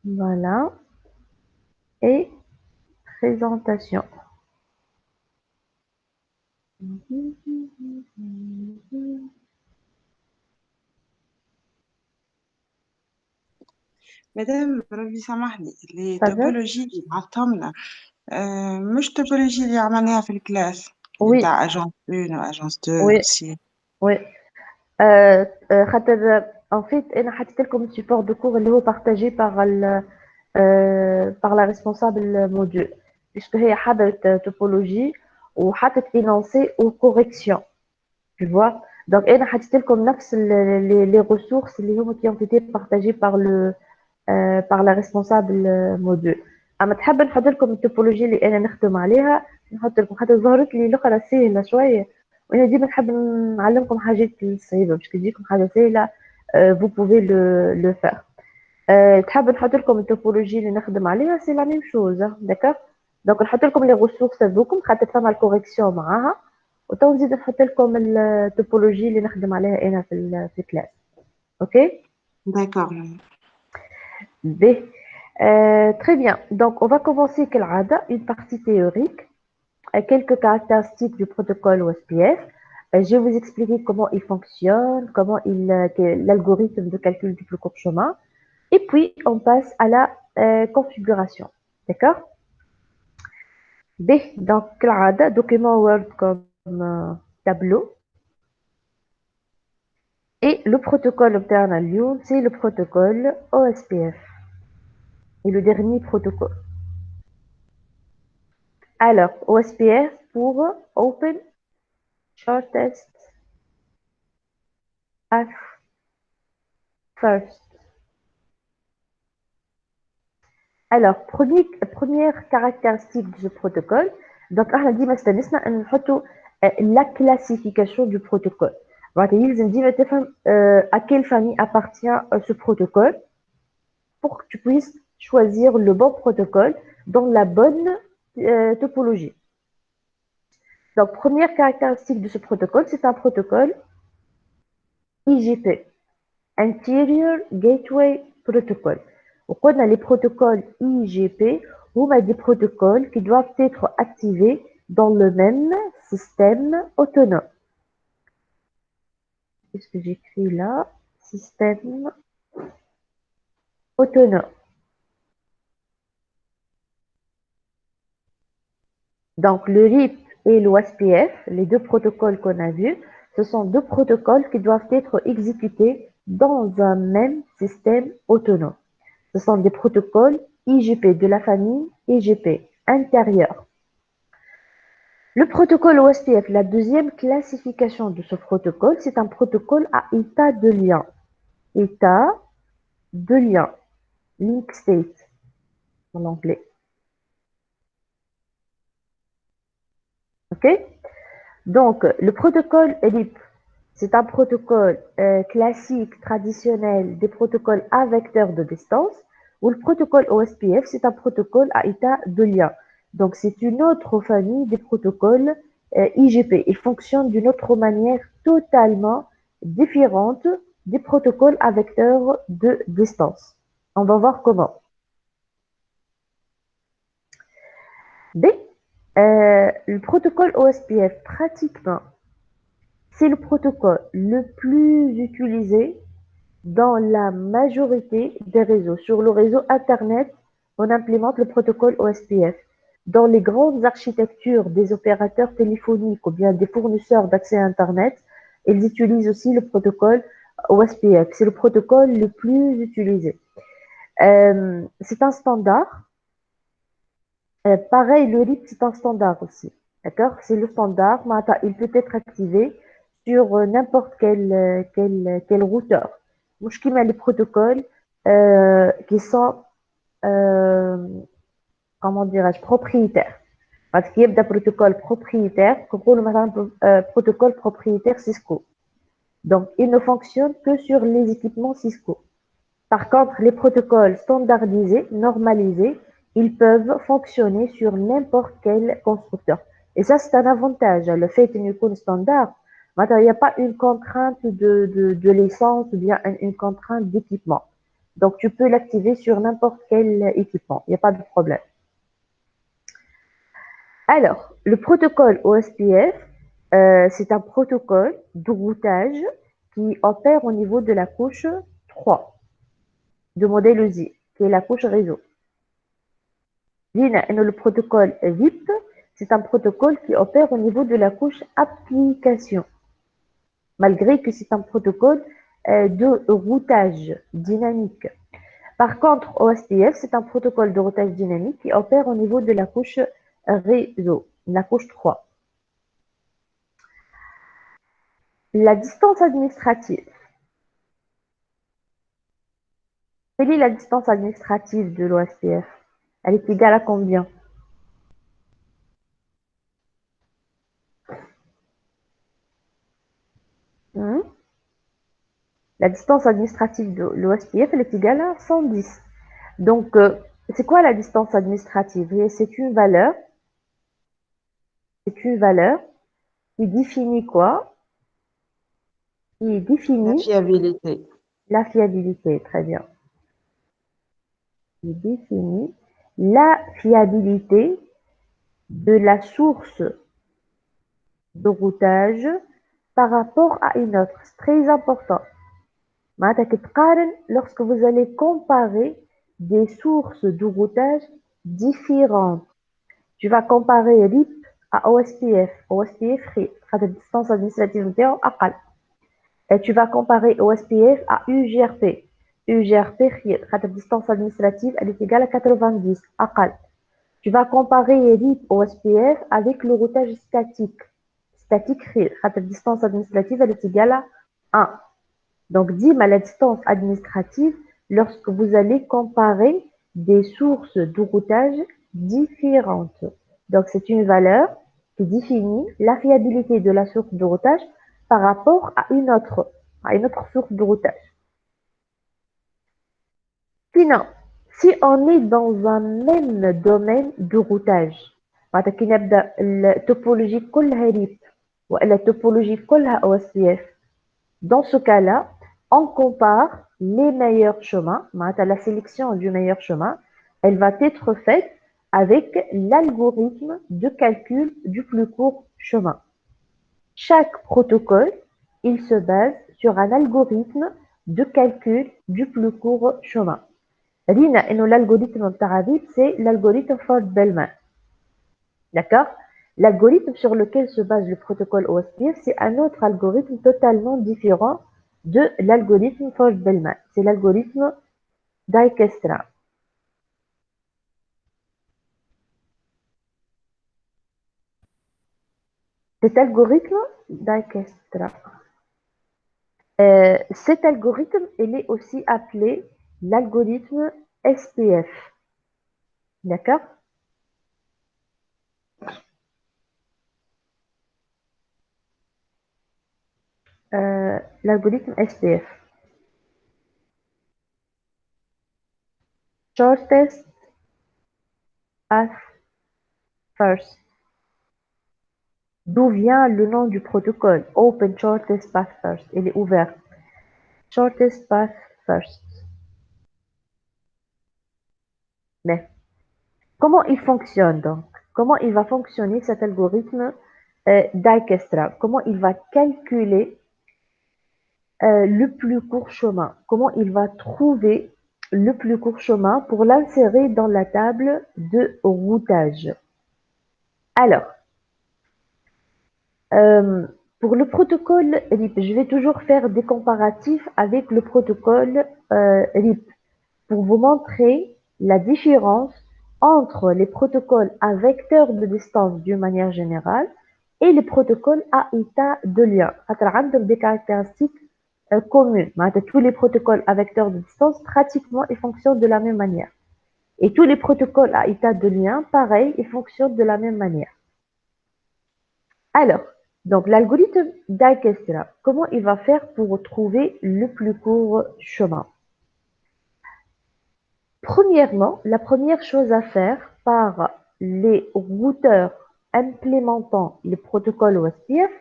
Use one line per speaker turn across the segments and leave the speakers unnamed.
Voilà. Et présentation.
مادام ربي سامحني لي
Pardon?
توبولوجي اللي بعثهم مش توبولوجي اللي عملناها في الكلاس اللي
Oui,
متاع اجونس 1 واجونس 2
oui,
سي.
oui. خاطر en fait انا حطيت لكم support de cours اللي هو partagé par la responsable module puisque هي حضرت topologie وحطت énoncé ou correction tu vois. Donc انا حطيت لكم نفس les ressources اللي هما qui ont été partagées par la responsable module. اما تحب نحط لكم التوبولوجي اللي انا نخدم عليها نحط لكم خاطر ظهرت لي الاخرى سهله شويه، وانا ديما نحب نعلمكم حاجات صعيبه باش كي تجيكم حاجه سهله vous pouvez le faire. تحب نحط لكم التوبولوجي اللي نخدم عليها سي لا ميم شوز داكوغ. دونك نحط لكم لي ريسورس هذوكم خاطر فما الكوريكسيون معاها، وتو نزيد نحط لكم التوبولوجي اللي نخدم عليها انا في الكلاس. اوكي.
داكوغ.
B. Très bien. Donc, on va commencer كالعادة une partie théorique, quelques caractéristiques du protocole OSPF. Je vais vous expliquer comment il fonctionne, l'algorithme de calcul du plus court chemin. Et puis, on passe à la configuration. D'accord? B. Donc, كالعادة, document Word comme tableau. Et le protocole بتاعنا اليوم, c'est le protocole OSPF. Et le dernier protocole. Alors, OSPF pour Open Shortest at First. Alors, première caractéristique de ce protocole. Donc, احنا ديما استنسنا ان نحطوا la classification du protocole. معناتها يلزم ديما تفهم à quelle famille appartient ce protocole pour que tu puisses choisir le bon protocole dans la bonne topologie. Donc, première caractéristique de ce protocole, c'est un protocole IGP. Interior Gateway Protocol. On a les protocoles IGP ou des protocoles qui doivent être activés dans le même système autonome. Qu'est-ce que j'écris là? Système autonome. Donc le RIP et l'OSPF, les deux protocoles qu'on a vus, ce sont deux protocoles qui doivent être exécutés dans un même système autonome. Ce sont des protocoles IGP de la famille IGP intérieur. Le protocole OSPF, la deuxième classification de ce protocole, c'est un protocole à état de lien. État de lien. Link state en anglais. OK? Donc, le protocole RIP, c'est un protocole classique, traditionnel, des protocoles à vecteur de distance, ou le protocole OSPF, c'est un protocole à état de lien. Donc, c'est une autre famille des protocoles IGP. Ils fonctionnent d'une autre manière totalement différente des protocoles à vecteur de distance. On va voir comment. B. Le protocole OSPF, pratiquement, c'est le protocole le plus utilisé dans la majorité des réseaux. Sur le réseau Internet, on implémente le protocole OSPF. Dans les grandes architectures des opérateurs téléphoniques ou bien des fournisseurs d'accès à Internet, ils utilisent aussi le protocole OSPF. C'est le protocole le plus utilisé. C'est un standard. Pareil, le RIP, c'est un standard aussi. D'accord? C'est le standard. Il peut être activé sur n'importe quel routeur. مش كيما les protocoles qui sont comment dirais-je propriétaires. Parce qu'il y a des protocoles propriétaires, comme مثلا protocole propriétaire Cisco. Donc, il ne fonctionne que sur les équipements Cisco. Par contre, les protocoles standardisés, normalisés, ils peuvent fonctionner sur n'importe quel constructeur. Et ça, c'est un avantage. Le fait qu'il y ait standard, il n'y a pas une contrainte de licence ou bien une contrainte d'équipement. Donc, tu peux l'activer sur n'importe quel équipement. Il n'y a pas de problème. Alors, le protocole OSPF, c'est un protocole de routage qui opère au niveau de la couche 3 de modèle ESI, qui est la couche réseau. Le protocole VIP, c'est un protocole qui opère au niveau de la couche application, malgré que c'est un protocole de routage dynamique. Par contre, OSPF, c'est un protocole de routage dynamique qui opère au niveau de la couche réseau, la couche 3. La distance administrative. Quelle est la distance administrative de l'OSPF? Elle est égale à combien? Hmm? La distance administrative de l'OSPF, elle est égale à 110. Donc, c'est quoi la distance administrative? C'est une valeur qui définit quoi? Qui
La
définit
fiabilité.
la fiabilité. Très bien. Qui définit la fiabilité de la source de routage par rapport à une autre. C'est très important. Lorsque vous allez comparer des sources de routage différentes, tu vas comparer RIP à OSPF. OSPF, la distance administrative نتاعو أقل. Et tu vas comparer OSPF à UGRP. UGRP, la distance administrative, elle est égale à 90, أقل. Tu vas comparer RIP OSPF avec le routage statique. Statique, la distance administrative, elle est égale à 1. Donc, dis-moi la distance administrative lorsque vous allez comparer des sources de routage différentes. Donc, c'est une valeur qui définit la fiabilité de la source de routage par rapport à une autre source de routage. Sinon, si on est dans un même domaine de routage, كي نبدا التوبولوجي كلها RIP ولا التوبولوجي كلها OSPF. Dans ce cas-là, on compare les meilleurs chemins. La sélection du meilleur chemin, elle va être faite avec l'algorithme de calcul du plus court chemin. Chaque protocole, il se base sur un algorithme de calcul du plus court chemin. L'algorithme tarabit, c'est l'algorithme Ford-Bellman. D'accord? L'algorithme sur lequel se base le protocole OSPF, c'est un autre algorithme totalement différent de l'algorithme Ford-Bellman. C'est l'algorithme Dijkstra. Cet algorithme Dijkstra. Cet algorithme, il est aussi appelé l'algorithme SPF. D'accord? L'algorithme SPF. Shortest path first. D'où vient le nom du protocole? Open Shortest Path First. Il est ouvert. Shortest Path First. Mais comment il fonctionne donc? Comment il va fonctionner cet algorithme Dijkstra? Comment il va calculer le plus court chemin? Comment il va trouver le plus court chemin pour l'insérer dans la table de routage? Alors, pour le protocole RIP, je vais toujours faire des comparatifs avec le protocole RIP pour vous montrer la différence entre les protocoles à vecteur de distance d'une manière générale et les protocoles à état de lien. Des caractéristiques communes. Tous les protocoles à vecteur de distance, pratiquement, ils fonctionnent de la même manière. Et tous les protocoles à état de lien, pareil, ils fonctionnent de la même manière. Alors, donc l'algorithme Dijkstra, comment il va faire pour trouver le plus court chemin? Premièrement, la première chose à faire par les routeurs implémentant le protocole OSPF,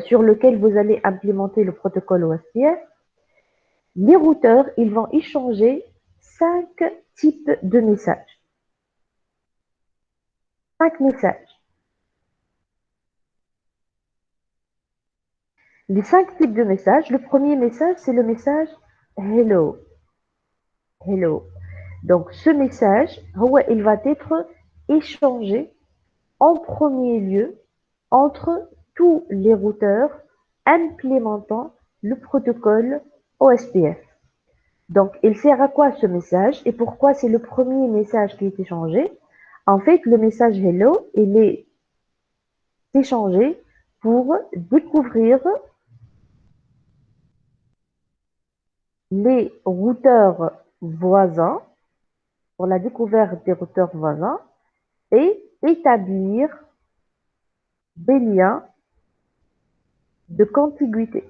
sur lequel vous allez implémenter le protocole OSPF, les routeurs, ils vont échanger 5 types de messages. 5 messages. Les 5 types de messages, le premier message, c'est le message Hello. Hello. Donc, ce message, il va être échangé en premier lieu entre tous les routeurs implémentant le protocole OSPF. Donc, il sert à quoi ce message et pourquoi c'est le premier message qui est échangé? En fait, le message Hello, il est échangé pour découvrir les routeurs voisins, pour la découverte des routeurs voisins et établir des liens de contiguïté.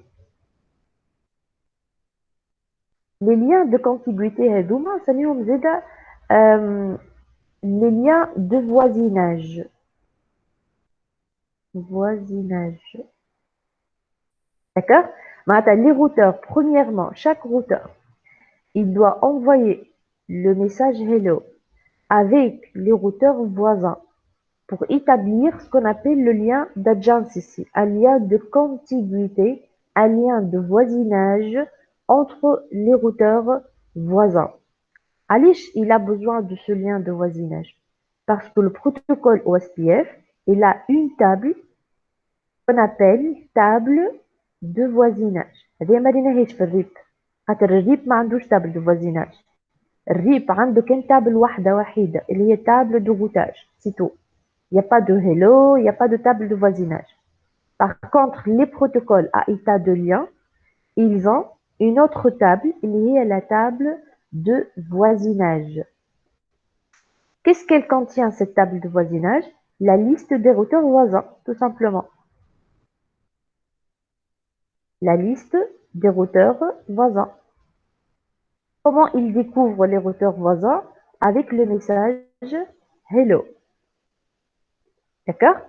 Les liens de contiguïté هذوما نسميهم زادا les liens de voisinage. Voisinage. D'accord? Les routeurs, premièrement, chaque routeur, il doit envoyer le message hello avec les routeurs voisins pour établir ce qu'on appelle le lien d'adjacency, un lien de contiguïté, un lien de voisinage entre les routeurs voisins. Alish, il a besoin de ce lien de voisinage parce que le protocole OSPF, il a une table qu'on appelle table de voisinage. هذه ما ليناهاش في الريب خاطر الريب ما عندوش تابل دو voisinage. الريب عنده كان تابل واحدة وحيدة اللي هي table de routage, c'est tout. Il n'y a pas de hello, il n'y a pas de table de voisinage. Par contre, les protocoles à état de lien, ils ont une autre table, il y a la table de voisinage. Qu'est-ce qu'elle contient, cette table de voisinage? La liste des routeurs voisins, tout simplement. La liste des routeurs voisins. Comment ils découvrent les routeurs voisins? Avec le message hello. D'accord?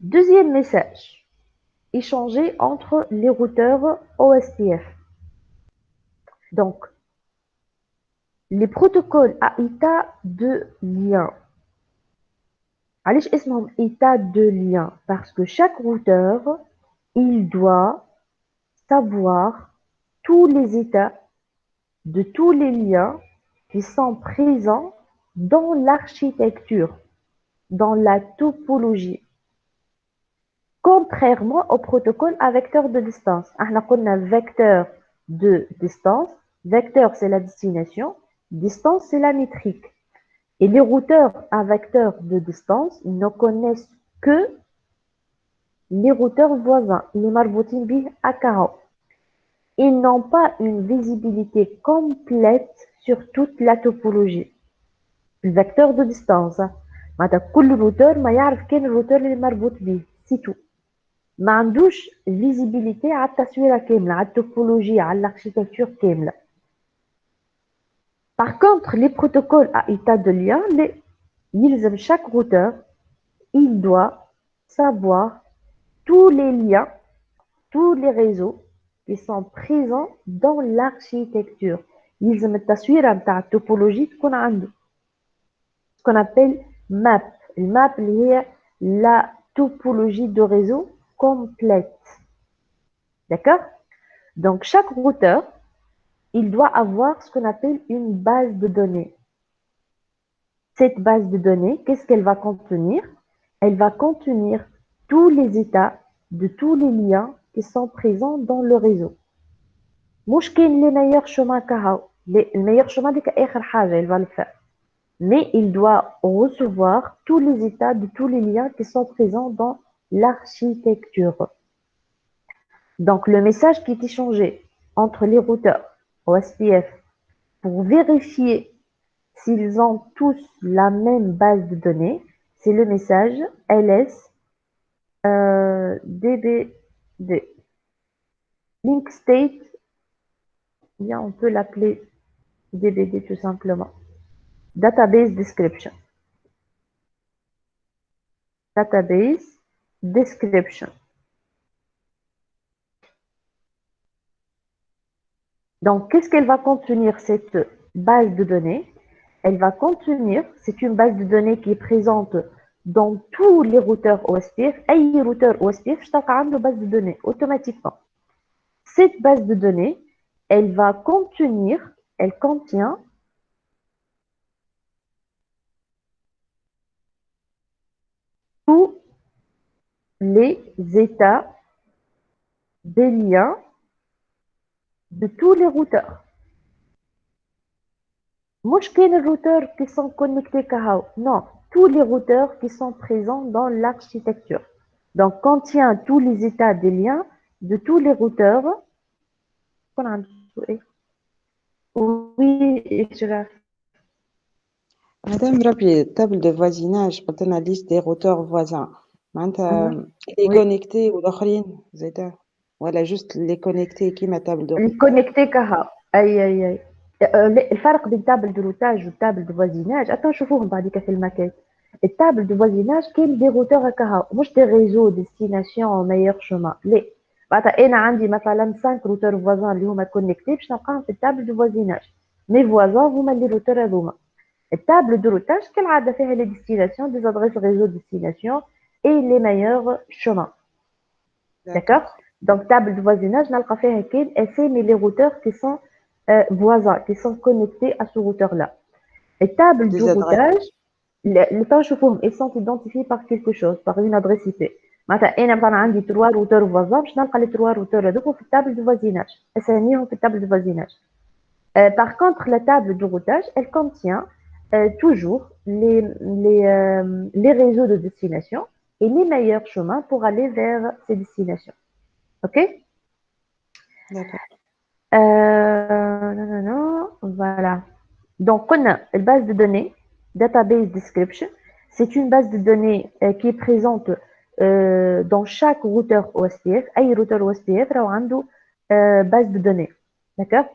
Deuxième message, échangé entre les routeurs OSPF. Donc, les protocoles à état de lien. علاش اسمهم état de lien? Parce que chaque routeur, il doit savoir tous les états de tous les liens qui sont présents dans l'architecture, dans la topologie. Contrairement au protocole à vecteur de distance. احنا قلنا vecteur de distance. Vecteur, c'est la destination. Distance, c'est la métrique. Et les routeurs à vecteur de distance, ils ne connaissent que les routeurs voisins, les marboutines bih akao. Ils n'ont pas une visibilité complète sur toute la topologie. Le vecteur de distance, كل routeur ما يعرف كان الروتور اللي مربوط به, c'est tout. ما عندوش visibilité على التصويرة كاملة, على التوبولوجيا, على l'architecture كاملة. Par contre, les protocoles à état de lien, chaque routeur, il doit savoir tous les liens, tous les réseaux qui sont présents dans l'architecture. يلزم التصويرة نتاع التوبولوجي تكون عنده. Ce qu'on appelle map. Le map اللي هي la topologie de réseau complète. D'accord? Donc, chaque routeur, il doit avoir ce qu'on appelle une base de données. Cette base de données, qu'est-ce qu'elle va contenir? Elle va contenir tous les états de tous les liens qui sont présents dans le réseau. مش كاين les meilleurs chemins كهو. Le meilleur chemin ديك آخر حاجة, il va le faire. Mais il doit recevoir tous les états de tous les liens qui sont présents dans l'architecture. Donc, le message qui est échangé entre les routeurs OSPF pour vérifier s'ils ont tous la même base de données, c'est le message ls dbd. Link state, bien on peut l'appeler dbd tout simplement. Database description. Database description. Donc, qu'est-ce qu'elle va contenir cette base de données? Elle va contenir, c'est une base de données qui est présente dans tous les routeurs OSPF. أي routeur OSPF اشتغل عنده base de données automatiquement. Cette base de données, elle va contenir, elle contient tous les états des liens de tous les routeurs. مش كان les routeurs qui sont connectés كهو. Non, tous les routeurs qui sont présents dans l'architecture. Donc, contient tous les états des liens de tous les routeurs. Oui, Ishraf.
Madame Rabi, table de voisinage, قلت لنا liste des routeurs voisins. معناتها les
Oui,
connectés والآخرين زيدا ولا juste les connectés كيما table de routage.
connecté كهو. أي. لا، الفرق بين تابل دو روتاج والتابل دو فوازيناج أتا نشوفوهم بعديك في المكان. التابل دو فوازيناج كاين دي روتور هكا، مش دي ريزو ديستيناسيون ميور شومان، لا. معناتها انا عندي مثلا 5 روتور فوازان اللي هما كونيكتي باش نلقاهم في التابل دو فوازيناج. مي فوازان هما اللي روتور هذوما. التابل دو روتاج كالعاده فيها لي ديستيناسيون دي زادريس ريزو ديستيناسيون اي لي ميور شومان. D'accord.
D'accord.
Donc, table de voisinage, نلقى فيها كاين اسامي les routeurs qui sont voisins, qui sont connectés à ce routeur-là. Les tables de
Des adresses.
routage, les temps شوفوهم, ils sont identifiés par quelque chose, par une adresse IP. معناتها انا مثلا عندي 3 روتور voisins باش نلقى les 3 routeurs هذوك في التابل de voisinage. اساميهم في التابل de voisinage. Par contre, la table de routage, elle contient toujours les réseaux de destination et les meilleurs chemins pour aller vers ces destinations. OK.
D'accord.
Non, non, non, voilà. Donc, on a une base de données, Database Description. C'est une base de données qui est présente dans chaque routeur OSPF. أي routeur OSPF راهو عنده base de données. D'accord.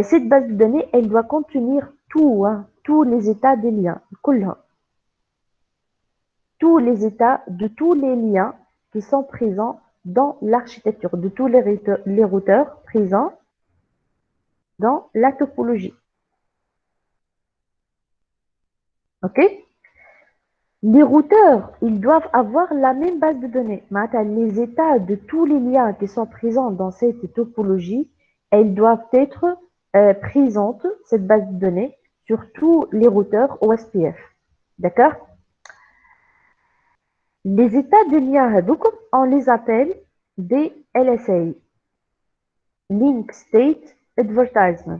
Cette base de données, elle doit contenir tout, hein, tous les états des liens. كلهم. Tous les états de tous les liens qui sont présents dans l'architecture, de tous les routeurs présents dans la topologie. OK? Les routeurs, ils doivent avoir la même base de données. Les états de tous les liens qui sont présents dans cette topologie, elles doivent être présentes, cette base de données, sur tous les routeurs OSPF. D'accord? Les états de liens, on les appelle des LSA, Link State Advertisement.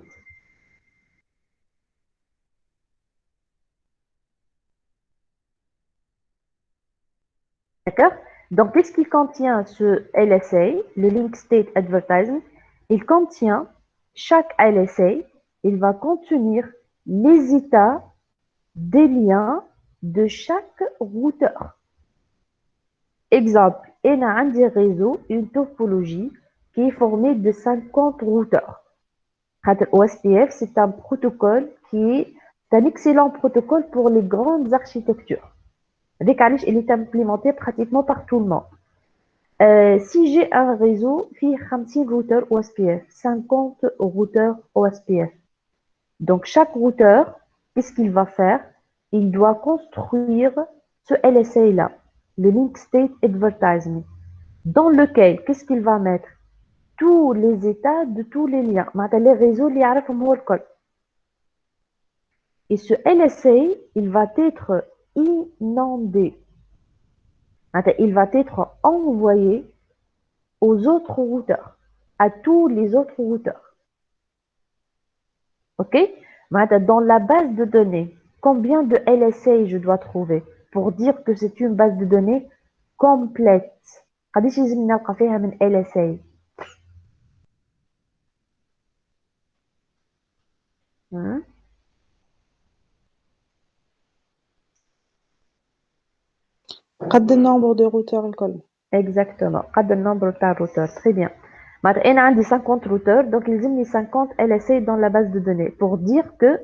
D'accord. Donc, qu'est-ce qui contient ce LSA, le Link State Advertisement? Il contient, chaque LSA, il va contenir les états des liens de chaque routeur. Exemple, il y a un réseau, une topologie qui est formée de 50 routeurs. OSPF, c'est un protocole qui est un excellent protocole pour les grandes architectures. Il est implémenté pratiquement par tout le monde. Si j'ai un réseau qui a 50 routeurs OSPF, 50 routeurs OSPF. Donc, chaque routeur, qu'est-ce qu'il va faire? Il doit construire ce LSA-là, le Link State Advertisement, dans lequel, qu'est-ce qu'il va mettre? Tous les états de tous les liens. Les réseaux, les يعرفهم هو الكل. Et ce LSA, il va être inondé. Il va être envoyé aux autres routeurs, à tous les autres routeurs. OK? Dans la base de données, combien de LSA je dois trouver pour dire que c'est une base de données complète? قديش لازم نلقى فيها من LSA؟
قد النمبر de routeurs الكل.
Exactement. قد النمبر تاع الروتور. Très bien. معناتها انا عندي 50 routeurs, donc لازمني 50 LSA dans la base de données pour dire que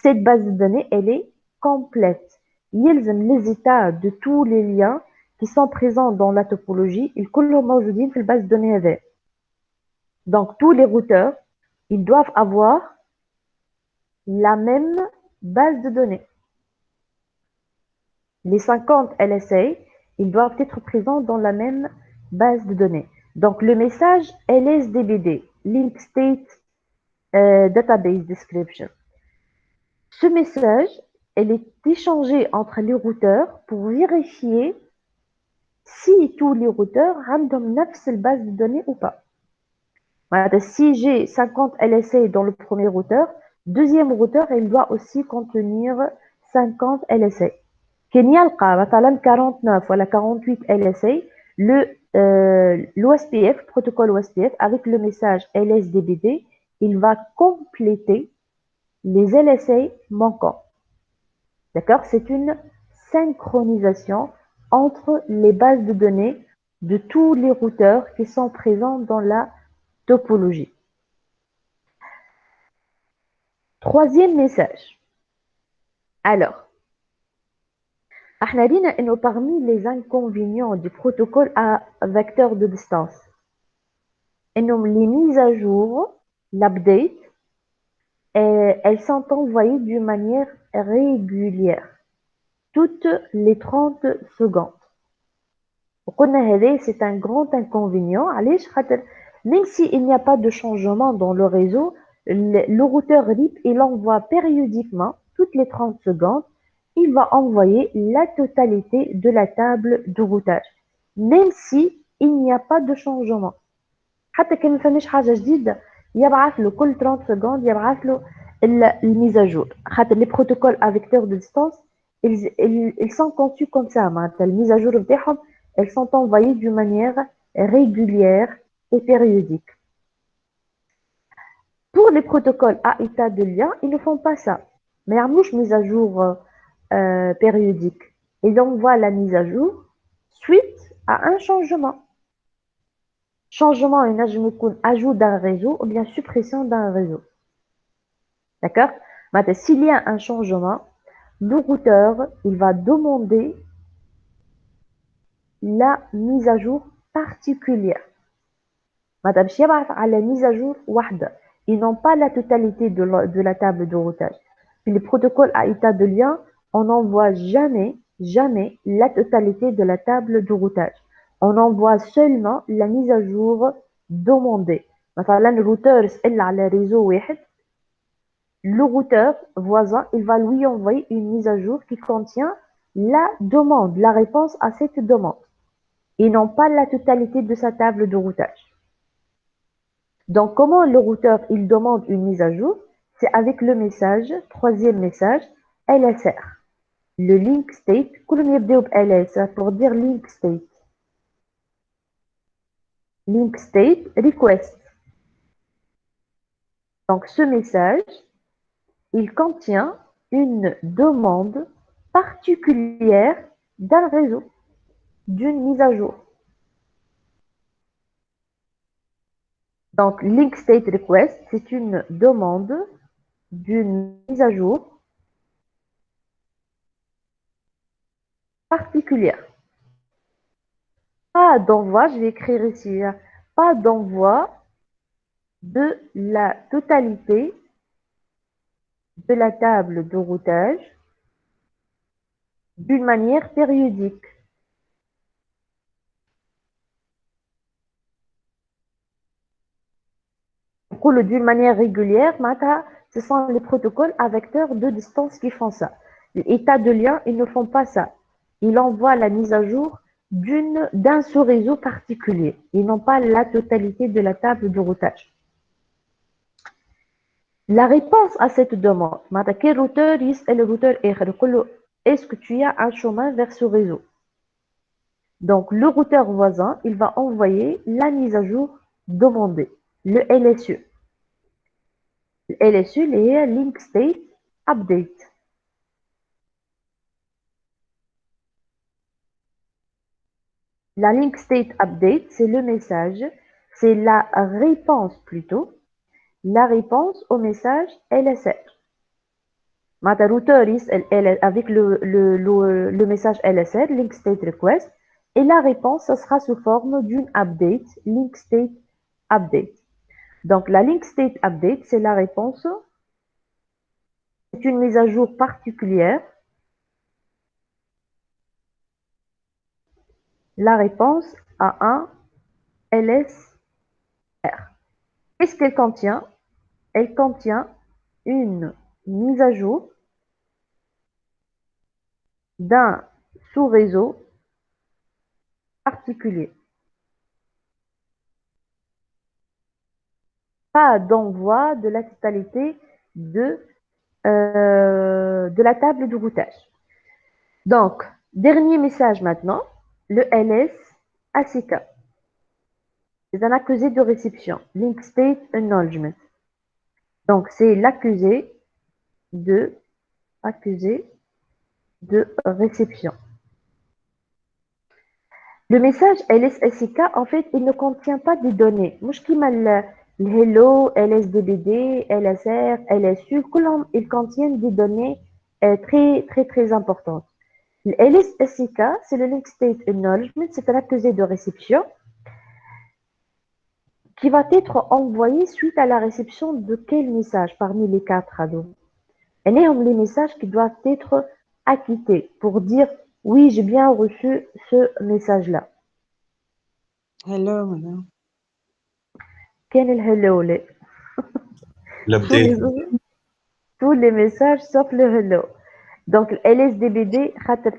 cette base de données, elle est complète. يلزم les états de tous les liens qui sont présents dans la topologie, ils كلهم موجودين في البase de données هذه. Donc tous les routeurs, ils doivent avoir la même base de données. Les 50 LSA, ils doivent être présents dans la même base de données. Donc, le message LSDBD, Link State Database Description. Ce message, elle est échangé entre les routeurs pour vérifier si tous les routeurs ont la même base de données ou pas. Si j'ai 50 LSA dans le premier routeur, deuxième routeur, il doit aussi contenir 50 LSA. كان يلقى مثلا 49 ولا 48 LSA, l'OSPF, protocole OSPF, avec le message LSDBD, il va compléter les LSA manquants. D'accord? C'est une synchronisation entre les bases de données de tous les routeurs qui sont présents dans la topologie. Troisième message. Alors, احنا لينا انه parmi les inconvénients du protocole à vecteur de distance انه les mises à jour, l'update, elles sont envoyées d'une manière régulière toutes les 30 secondes. وقلنا هذا c'est un grand inconvénient علاش خاطر même s'il n'y a pas de changement dans le réseau, le routeur RIP il envoie périodiquement toutes les 30 secondes, il va envoyer la totalité de la table de routage même si il n'y a pas de changement. حتى كان ما فماش حاجه جديده يبعث له كل 30 secondes يبعث له الميز à jour. خاطر les protocoles à vecteur de distance ils sont conçus comme ça. معناتها الميز à jour بتاعهم elles sont envoyées d'une manière régulière et périodique. Pour les protocoles à état de lien, ils ne font pas ça. Mais il y a mise à jour périodique. Ils envoient la mise à jour suite à un changement. Changement, je me compte ajout d'un réseau ou bien suppression d'un réseau. D'accord? Maintenant, s'il y a un changement, le routeur, il va demander la mise à jour particulière. Madame Chiabat a la mise à jour wahda. Ils n'ont pas la totalité de la table de routage. Puis les protocoles à état de lien, on n'envoie jamais la totalité de la table de routage. On envoie seulement la mise à jour demandée. مثلا le routeur est على réseau واحد, le routeur voisin, il va lui envoyer une mise à jour qui contient la demande, la réponse à cette demande. Et non pas la totalité de sa table de routage. Donc, comment le routeur il demande une mise à jour? C'est avec le message, troisième message, LSR. Le link state, كلهم يبدأوا ب LSR pour dire link state. Link state request. Donc, ce message, il contient une demande particulière d'un réseau, d'une mise à jour. Donc, link state request, c'est une demande d'une mise à jour particulière. Pas d'envoi, je vais écrire ici, pas d'envoi de la totalité de la table de routage d'une manière périodique. D'une manière régulière, ce sont les protocoles à vecteur de distance qui font ça. L'état de lien, ils ne font pas ça. Ils envoient la mise à jour d'un sous-réseau particulier. Ils n'ont pas la totalité de la table de routage. La réponse à cette demande, quel routeur est le routeur est-ce que tu as un chemin vers ce réseau? Donc, le routeur voisin, il va envoyer la mise à jour demandée, le LSU. Le LSU, c'est Link State Update. La Link State Update, c'est le message, c'est la réponse plutôt, la réponse au message LSR. Le routeur avec le message LSR, Link State Request, et la réponse, ça sera sous forme d'une update, Link State Update. Donc, la link state update, c'est la réponse. C'est une mise à jour particulière. La réponse à un LS. Qu'est-ce qu'elle contient? Elle contient une mise à jour d'un sous-réseau particulier. Pas d'envoi de la totalité de la table de routage. Donc, dernier message maintenant, le LS ACK. C'est un accusé de réception, Link State Acknowledgement. Donc, c'est accusé de réception. Le message LSSIK, en fait, il ne contient pas des données. مش كيما le hello, LSDBD, LSR, LSU, كلهم ils contiennent des données très, très, très importantes. Le LSSIK, c'est le Link State Acknowledgement, c'est un accusé de réception qui va être envoyé suite à la réception de quel message parmi les quatre ados? Et les messages qui doivent être acquittés pour dire oui, j'ai bien reçu ce message-là.
Hello, madame.
Quel est le hello? Tous
الابديت
les, tous les messages sauf le hello. Donc, LSDBD,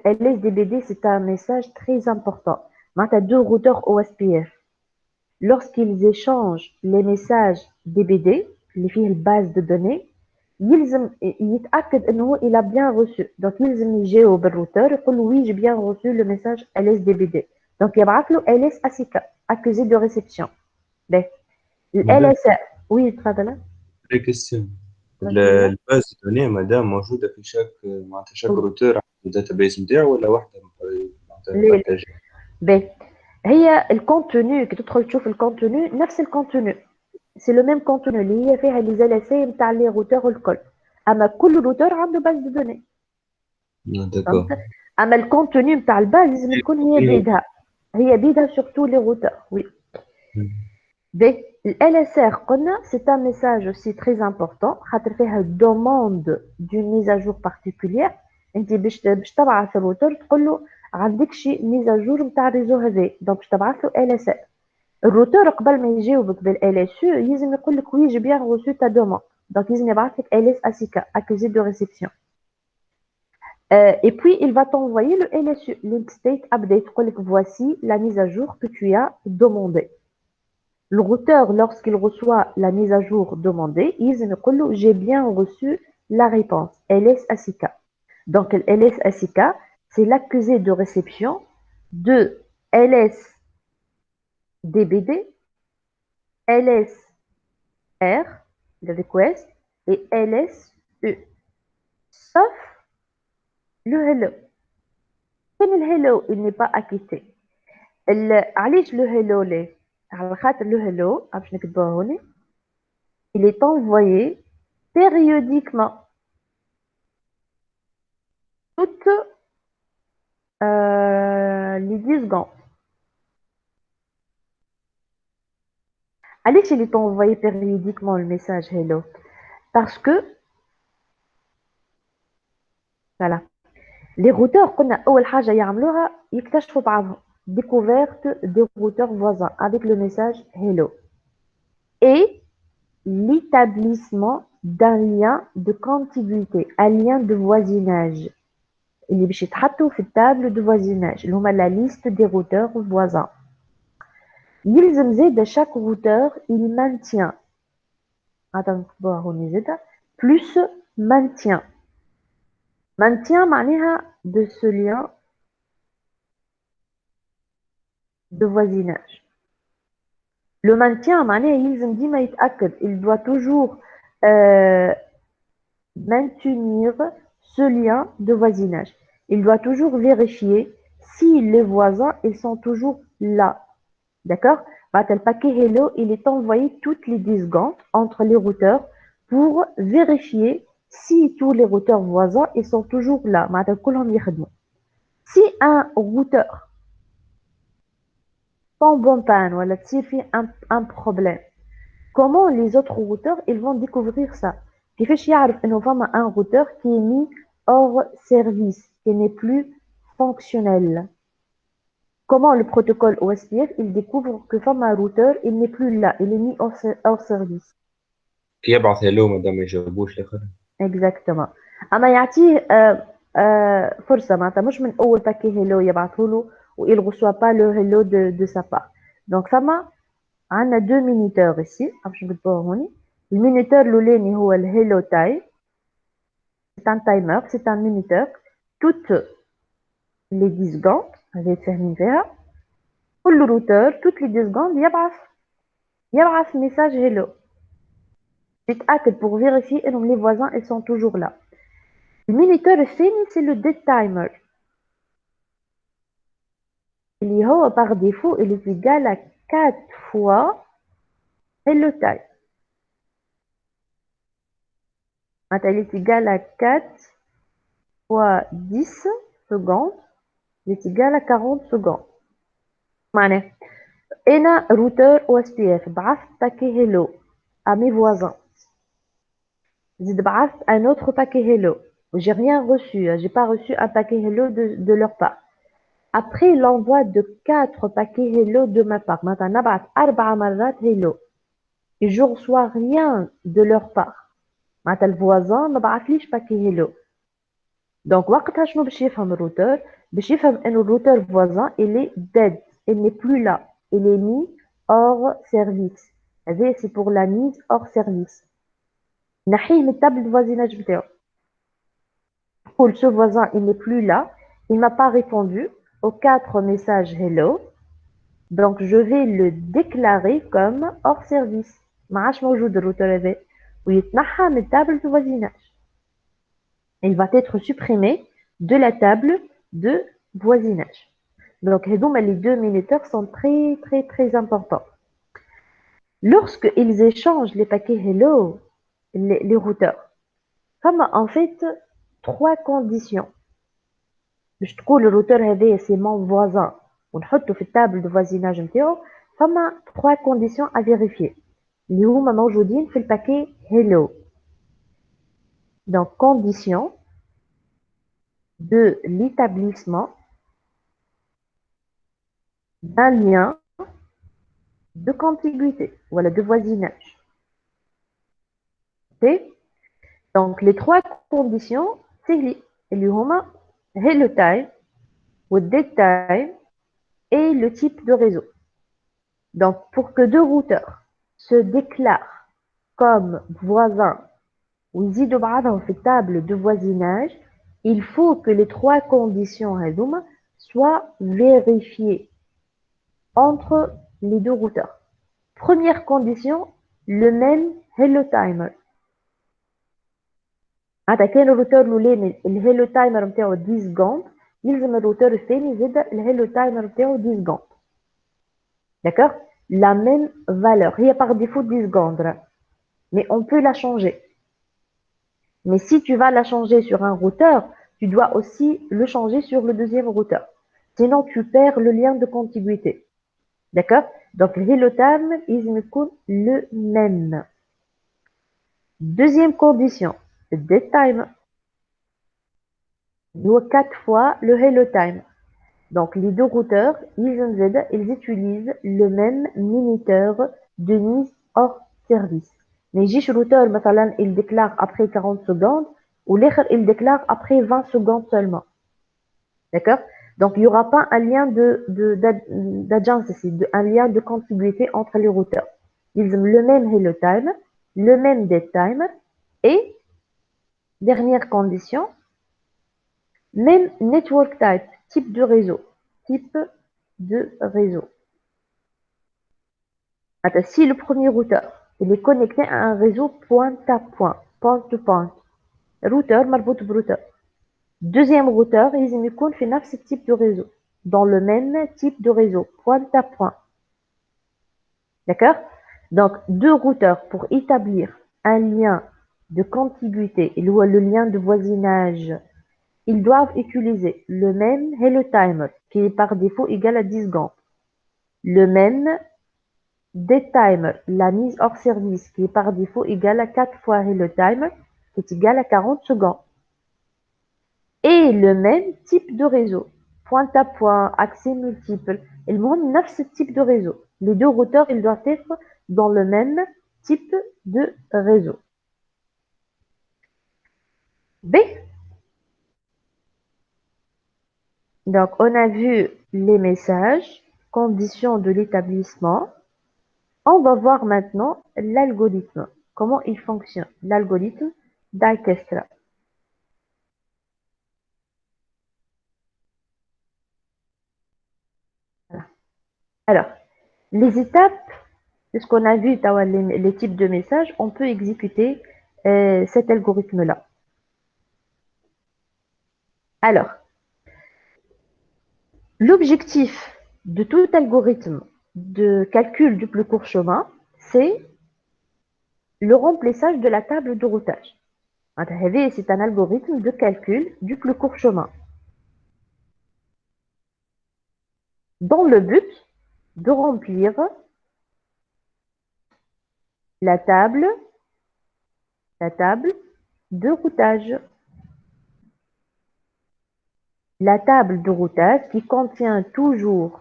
LSDBD, c'est un message très important. Maintenant, deux routeurs OSPF. Lorsqu'ils échangent les messages DBD, les files base de données, يتأكد انه il a bien reçu. Donc, يلزم يجاوب بالrouteur يقول oui, j'ai bien reçu le message LSDBD. Donc, يبعث له LS ACK, accusé de réception. Ben, le
مدام
LSR, oui, تفضل.
لي كيستيون
vas-y.
الباز دوني مدام موجودة في شاك معناتها شاك
Oui.
روتور عنده الداتابيس نتاعو ولا واحدة معناتها
ليه؟
بارتاجي
Ben, هي الكونتوني كي تدخل تشوف الكونتوني نفس الكونتوني سي لو ميم كونتوني اللي هي فيها لي زلاسي نتاع لي روتور والكل اما كل روتور عنده باز دو دوني
داكور
فهمت اما الكونتوني نتاع الباز لازم تكون هي بيدها سورتو لي روتور وي دي ال اس ار قلنا سي ان ميساج aussi très important خاطر فيها دوموند دون ميز ا جور بارتيكولير انت باش تبعث الروتور تقول له عندك شي ميز ا جور نتاع الريزو هذا دونك باش تبعث له ال اس ار الروتور قبل ما يجاوبك بالال اس يو لازم يقول لك وي جي بيان reçu ta demande donc لازم يبعث لك ال اس ACK accusé de réception et puis il va t'envoyer le LSU link state update يقول لك voici la mise à jour que tu as demandé le routeur lorsqu'il reçoit la mise à jour demandée لازم يقول له j'ai bien reçu la réponse LS ACK donc le LS ACK c'est l'accusé de réception de LS DBD LS R, le request, et LSU, sauf le hello. Comme le hello, il n'est pas acquitté. علاش le hello ليه؟ على خاطر le hello, باش نكتبوها هوني, il est envoyé périodiquement toutes les 10 secondes. علاش il est envoyé périodiquement le message hello? Parce que, voilà, les routeurs قلنا أول حاجة يعملوها يكتشفوا بعضهم découverte des routeurs voisins avec le message hello et l'établissement d'un lien de contiguïté, un lien de voisinage اللي باش يتحطوا في التابل de voisinage اللي هما la liste des routeurs voisins. يلزم زيد chaque routeur il maintient plus maintient معناها de ce lien de voisinage. Le maintien معناها يلزم ديما يتأكد il doit toujours maintenir ce lien de voisinage. Il doit toujours vérifier si les voisins ils sont toujours là. D'accord? Le paquet Hello, il est envoyé toutes les 10 secondes entre les routeurs pour vérifier si tous les routeurs voisins ils sont toujours là. Si un routeur tombe en panne ou un problème, comment les autres routeurs ils vont découvrir ça? كيفاش يعرف انه فما un routeur qui est mis hors service, qui n'est plus fonctionnel? Comment le protocole OSPF il découvre que فما routeur il n'est plus là, il est mis hors service?
كي يبعث هلو ما دام ما يجاوبوش الاخر.
Exactement. اما يعطيه فرصه معناتها مش من اول باكي هيلو يبعثوا له وil reçoit pas le hello de sa part. Donc فما عندنا deux minuteurs ici باش نكتبوهم هوني. المينيتور الاولاني هو الهيلو تايم. C'est un timer, c'est un minuteur. Toutes les 10 secondes هذه تفهمين فيها. كل روتور toutes les 10 secondes يبعث message hello. يتأكد pour vérifier que les voisins ils sont toujours là. Le minuteur الثاني c'est le dead timer. اللي هو par défaut il est égal à 4 fois hello time. معناتها il est égal à 4 fois 10 secondes, il est égal à 40 secondes. معناه أنا routeur OSPF بعثت paquet hello à mes voisins. زيد بعثت un autre paquet hello. J'ai rien reçu, j'ai pas reçu un paquet hello de leur part. Après l'envoi de 4 paquets hello de ma part, maintenant نبعث 4 مرات hello et je reçois rien de leur part. معناتها الفوازان ما بعثليش باكي hello. Donc وقتها شنو باش يفهم الروتور؟ باش يفهم انه الروتور voisin il est dead, il n'est plus là, il est mis hors service. هذه c'est pour la mise hors service. نحيه من التابل de voisinage بتاعو. Pour ce voisin il n'est plus là, il m'a pas répondu aux 4 messages hello. Donc je vais le déclarer comme hors service. ما عادش موجود الروتور هذا ويتنحى من التابل de voisinage. Il va être supprimé de la table de voisinage. Donc les deux minuteurs sont très très très importants. Lorsque ils échangent les paquets hello, les routeurs, comme en fait 3 conditions. باش تقول الروتور هذايا c'est mon voisin ونحطه في التابل de voisinage نتاعو فما 3 conditions à vérifier اللي هما موجودين في الباكي hello. Donc condition de l'établissement d'un lien de contiguïté, voilà, de voisinage. Ok? Donc les 3 conditions, c'est اللي هما hello time, ou dead time et le type de réseau. Donc pour que 2 routeurs se déclarent comme voisins ou يزيدوا بعضهم في table de voisinage, il faut que les 3 conditions هذوما soient vérifiées entre les 2 routeurs. Première condition, le même hello timer. هذا كان الروتور الاولاني الهيلو تايمر نتاعو 10 secondes يلزم الروتور الثاني يزيد الهيلو تايمر نتاعو 10 secondes. D'accord? La même valeur. هي par défaut 10 secondes. Mais on peut la changer. Mais si tu vas la changer sur un routeur, tu dois aussi le changer sur le deuxième routeur. Sinon, tu perds le lien de contiguïté. D'accord? Donc, le hello time, il يكون le même. Deuxième condition, le dead time. Il doit 4 fois le hello time. Donc, les 2 routeurs, ils utilisent le même minuteur de mise hors service. Mais يجيش routeur, مثلا, il déclare après 40 secondes, ou l'autre, il déclare après 20 secondes seulement. D'accord? Donc, il n'y aura pas un lien d'adjance ici, un lien de contiguïté entre les routeurs. Ils ont le même hello time, le même dead timer, et, dernière condition, même network type, type de réseau. Type de réseau. Attends, si le premier routeur il est connecté à un réseau point à point, point to point, routeur مربوط بrouteur. Deuxième routeur, ils يكون في نفس type de réseau, dans le même type de réseau, point à point. D'accord? Donc, 2 routeurs pour établir un lien de contiguïté, il ou le lien de voisinage, ils doivent utiliser le même hello timer, qui est par défaut égal à 10 secondes. Le même des timers, la mise hors service qui est par défaut égale à 4 fois le timer qui est égal à 40 secondes. Et le même type de réseau, point à point, accès multiple. Ils ont 9 types de réseau. Les deux routeurs, ils doivent être dans le même type de réseau. B. Donc, on a vu les messages, conditions de l'établissement. On va voir maintenant l'algorithme. Comment il fonctionne, l'algorithme Dijkstra. Voilà. Alors, les étapes, puisqu'on a vu les types de messages, on peut exécuter cet algorithme-là. Alors, l'objectif de tout algorithme de calcul du plus court chemin, c'est le remplissage de la table de routage. C'est un algorithme de calcul du plus court chemin. Dans le but de remplir la table de routage. La table de routage qui contient toujours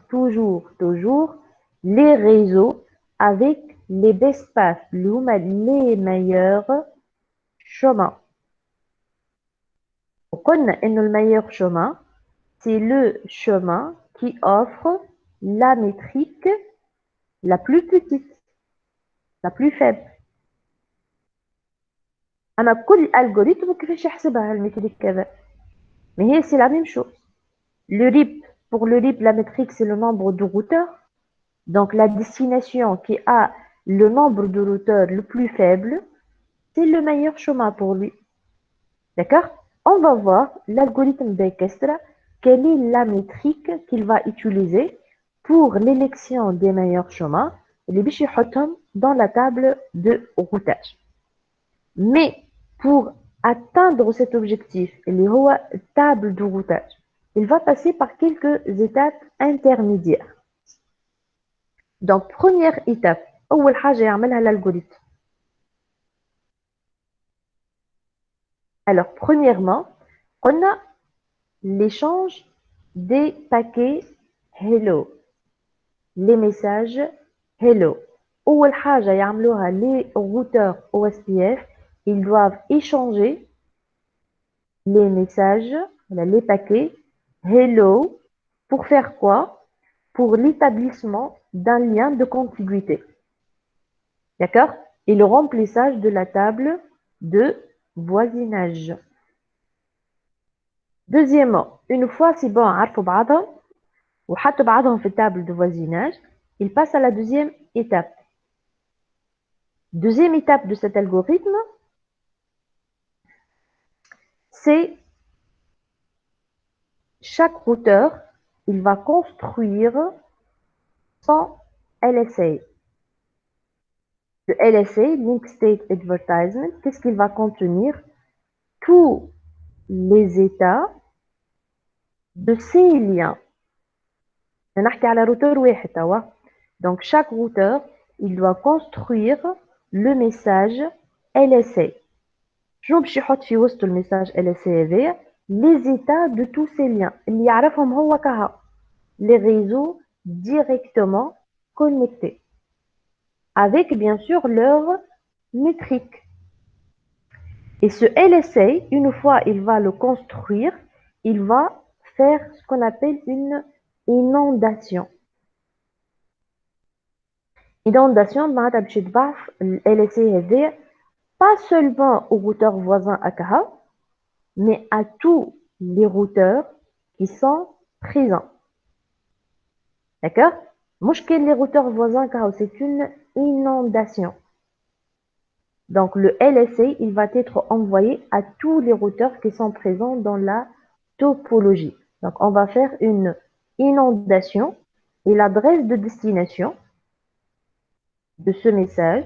les réseaux avec les best paths, les meilleurs chemins. On connaît que le meilleur chemin, c'est le chemin qui offre la métrique la plus petite, la plus faible. أما كل algorithme كيفاش يحسبها الميتريك كذا. Mais c'est la même chose. Le RIP, pour le RIP, la métrique, c'est le nombre de routeurs. Donc, la destination qui a le nombre de routeurs le plus faible, c'est le meilleur chemin pour lui. D'accord? On va voir l'algorithme Dijkstra, quelle est la métrique qu'il va utiliser pour l'élection des meilleurs chemins, les bichotums dans la table de routage. Mais pour atteindre cet objectif, les table de routage, il va passer par quelques étapes intermédiaires. Donc, première étape, أول حاجة يعملها l'algorithme. Alors, premièrement, on a l'échange des paquets hello, les messages hello. أول حاجة يعملوها les routeurs OSPF, ils doivent échanger les messages, les paquets hello, pour faire quoi? Pour l'établissement d'un lien de contiguïté. D'accord? Et le remplissage de la table de voisinage. Deuxièmement, une fois c'est bon, عرفوا بعضهم وحطوا بعضهم في table de voisinage, il passe à la deuxième étape. Deuxième étape de cet algorithme, c'est chaque routeur, il va construire son LSA. Le LSA, Link State Advertisement, qu'est-ce qu'il va contenir? Tous les états de ces liens. Donc, chaque routeur, il doit construire le message LSA. شنو باش يحط في وسط الميساج LSA هذايا؟ les états de tous ces liens اللي يعرفهم هو كها les réseaux directement connectés avec bien sûr leur métrique. Et ce LSA, une fois il va le construire, il va faire ce qu'on appelle une inondation. Inondation, معناتها باش يتبعث ال LSA هذايا pas seulement aux routeurs voisins AKH, mais à tous les routeurs qui sont présents. D'accord? Mouchkel les routeurs voisins car c'est une inondation. Donc le LSA, il va être envoyé à tous les routeurs qui sont présents dans la topologie. Donc on va faire une inondation et l'adresse de destination de ce message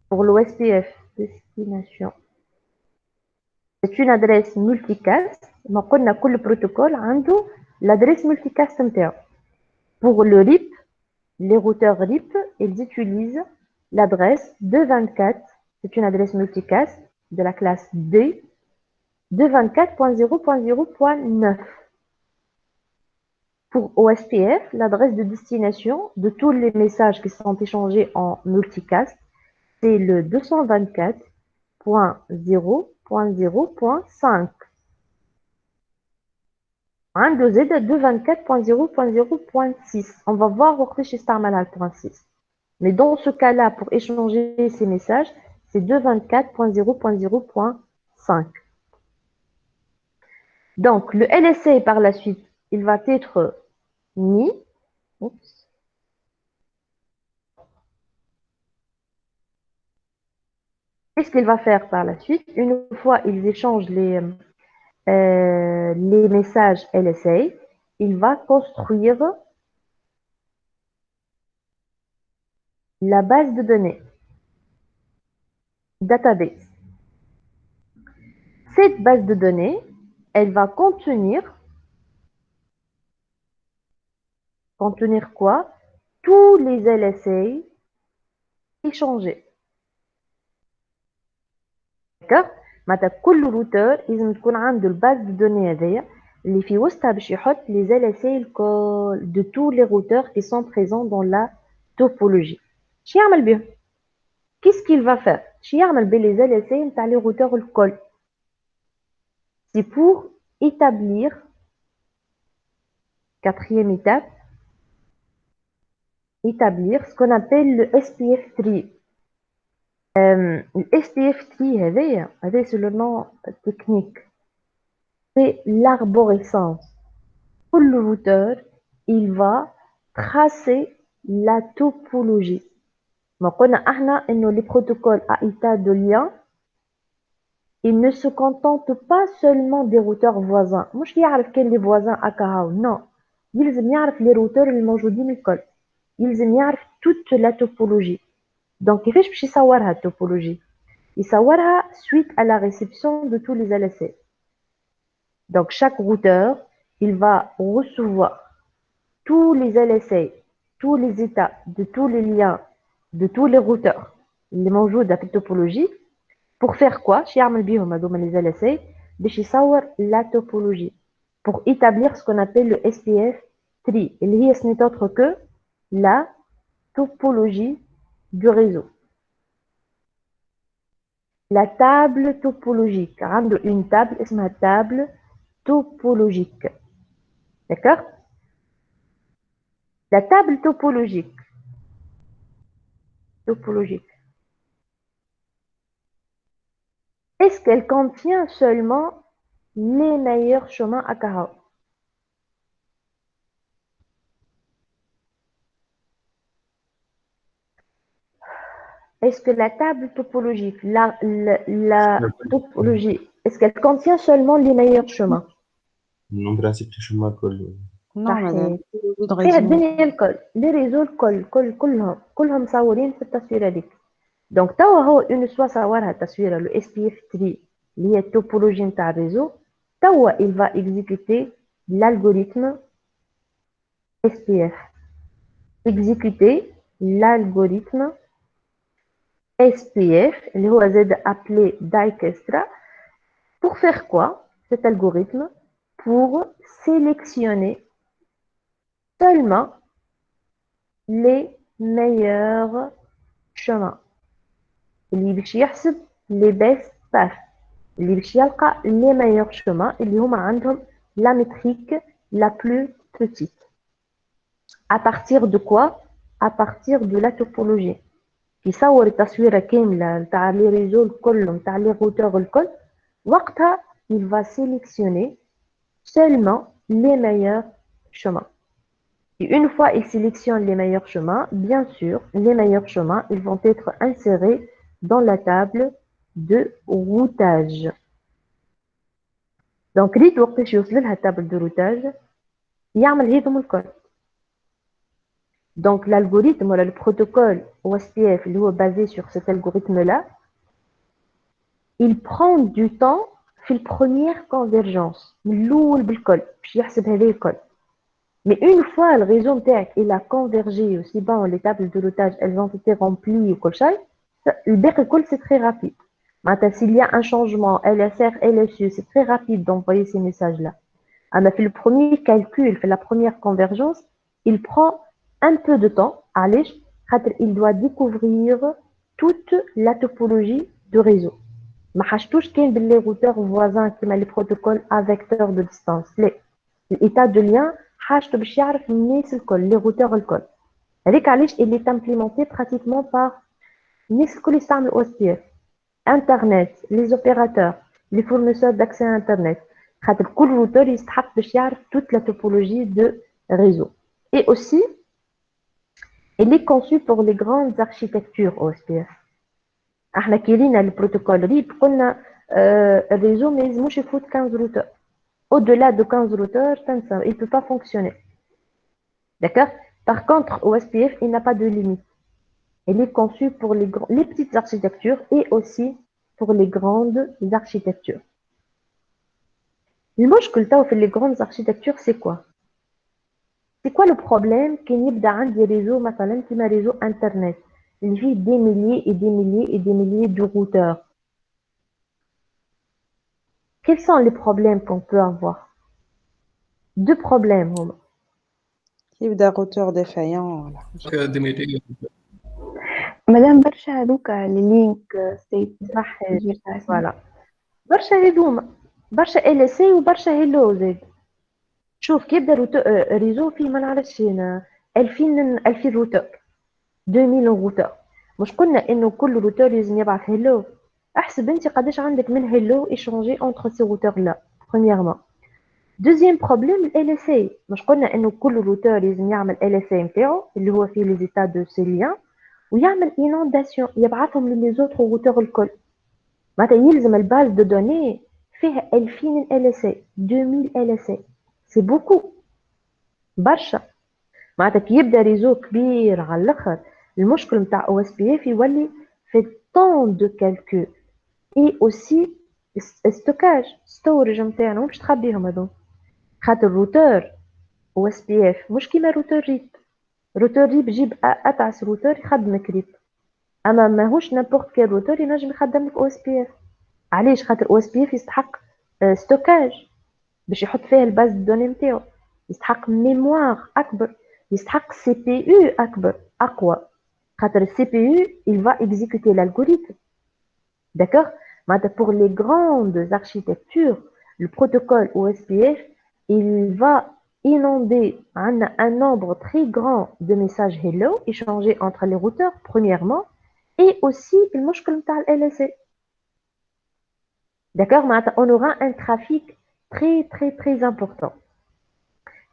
pour l'OSPF destination. C'est une adresse multicast. ما قلنا كل protocole عنده l'adresse multicast نتاعو. Pour le RIP, les routeurs RIP, ils utilisent l'adresse 224, c'est une adresse multicast de la classe D, 224.0.0.9. Pour OSPF, l'adresse de destination de tous les messages qui sont échangés en multicast, c'est le 224.0.0.5. عنده زاد 224.0.0.6. On va voir وقتاش يستعمل على le 0.6. Mais dans ce cas-là, pour échanger ces messages, c'est 224.0.0.5. Donc, le LSA par la suite, il va être mis. Oups. Qu'est-ce qu'il va faire par la suite? Une fois ils échangent les messages LSA, il va construire la base de données, database. Cette base de données, elle va contenir quoi? Tous les LSA échangés. D'accord? معناتها كل روتور لازم تكون عنده الباز دو دوني هذايا اللي في وسطها باش يحط les LSA الكل de tous les routeurs qui sont présents dans la topologie. شو يعمل بهم؟ Qu'est-ce qu'il va faire? شو يعمل بلي LSA نتاع les routeurs الكل؟ C'est pour établir, quatrième étape, établir ce qu'on appelle le SPF tree. Le SPF tree, c'est le nom technique. C'est l'arborescence. Pour le routeur, il va tracer la topologie. Donc, on a les protocoles à état de lien. Ils ne se contentent pas seulement des routeurs voisins. مش يعرف كان les voisins أكاهو. Non. يلزم يعرف les routeurs الموجودين الكل. يلزم يعرف toute la topologie. Donc, كيفاش باش يصورها التوبولوجي؟ يصورها suite à la réception de tous les LSA. Donc, chaque routeur, il va recevoir tous les LSA, tous les états de tous les liens, de tous les routeurs, les موجودة في التوبولوجي. Pour faire quoi? شو يعمل بيهم هذوما les LSA باش يصور la topologie pour établir ce qu'on appelle le SPF tree اللي هي ce n'est autre que la topologie du réseau. La table topologique. عنده une table اسمها table topologique. D'accord? La table topologique. Est-ce qu'elle contient seulement les meilleurs chemins à Kahao? Est-ce que la table topologique, la topologie, est-ce qu'elle contient seulement les meilleurs chemins?
En principe الشمال كله.
Non, madame.
فيها الدنيا الكل، لي ريزو الكل كلهم مصورين في التصويره ديك. دونك توا هو اون سوا صورها التصويره لو اس بي اف 3 اللي هي التوبولوجي نتاع الريزو. توا il va exécuter l'algorithme SPF. exécuter l'algorithme SPF اللي هو زاد appelé Dijkstra. Pour faire quoi cet algorithme? Pour sélectionner seulement les meilleurs chemins. اللي باش يحسب les best paths. اللي باش يلقى les meilleurs chemins اللي هما عندهم la métrique la plus petite. À partir de quoi? À partir de la topologie. يصور التصويرة كاملة نتاع لي ريزو الكل نتاع لي روتور الكل. وقتها il va sélectionner seulement les meilleurs chemins. Et une fois il sélectionne les meilleurs chemins, bien sûr, les meilleurs chemins, ils vont être insérés dans la table de routage. Donc, ريت وقتاش يوصل لها table de routage يعمل هذم الكل. Donc, l'algorithme ou le protocole OSPF اللي هو basé sur cet algorithme-là, il prend du temps في première convergence من الأول بالكل باش يحسب هذا الكل. Mais une fois le réseau نتاعك il a convergé aussi bon les tables de routage elles ont été remplies وكل شيء الباقي الكل c'est très rapide معناتها s'il y a un changement LSR LSU c'est très rapide d'envoyer ces messages là أما في le premier calcul في la première convergence il prend un peu de temps علاش خاطر il doit découvrir toute la topologie du réseau ما حاجتوش كان باللي routeurs voisins كيما les protocoles à vecteur de distance لا l'état de lien حاجته باش يعرف الناس الكل les routeurs الكل هذيك علاش il est implémenté pratiquement par الناس الكل يستعملوا OSPF internet les opérateurs les fournisseurs d'accès à internet خاطر كل routeur يستحق باش يعرف toute la topologie de réseau et aussi il est conçu pour les grandes architectures OSPF احنا كي رينا البروتوكول ريب قلنا الريزو ما يلزموش يفوت 15 روتور au-delà de 15 routeurs il ne peut pas fonctionner d'accord par contre OSPF il n'a pas de limite il est conçu pour les petites architectures et aussi pour les grandes architectures المشكل تو في les grandes architectures c'est quoi le problème كي يبدا عندي ريزو مثلا كيما ريزو انترنت اللي فيه des milliers et des milliers et des milliers de routeurs. Quels sont les problèmes qu'on peut avoir? Deux problèmes هما.
يبدا routeur défaillant ولا حاجة.
ديميتي
مادام برشا هذوكا لينك ستيت
صح
فوالا
فوالا برشا هذوما برشا LSA وبرشا هيلو زاد شوف كي يبدا ريزو فيه ما نعرفش انا 2000 روتور 2000 روتور مش قلنا انه كل روتور لازم يبعث هيلو احسب انت قداش عندك من هيلو échangé entre ces routeurs là premièrement deuxième problème ال LSA مش قلنا انه كل روتور لازم يعمل LSA نتاعو اللي هو فيه les états de ces liens ويعمل inondation يبعثهم للي زوتر روتور الكل معناتها يلزم الباز دو دوني فيها 2000 LSA 2000 LSA سي بوكو برشا معناتها كي يبدا ريزو كبير على الاخر المشكل نتاع او اس بي اف يولي في طون دو كالكول اي اوسي ستوكاج ستورج نتاعنا باش تخبيهم هذو خاطر الروتور او اس بي اف مش كيما روتور ريب روتور ريب جيب اتعس روتور يخدمك ريب اما ماهوش نابورت كيل روتور ينجم يخدم لك او اس بي اف علاش خاطر او اس بي اف يستحق ستوكاج باش يحط فيها الباز دوني نتاعو يستحق ميموار اكبر يستحق سي بي يو اكبر اقوى خاطر السي بي يو il va exécuter l'algorithme d'accord معناتها pour les grandes architectures le protocole OSPF il va inonder un nombre très grand de messages hello échangés entre les routeurs premièrement et aussi المشكل نتاع ال LSA d'accord معناتها on aura un trafic très très très important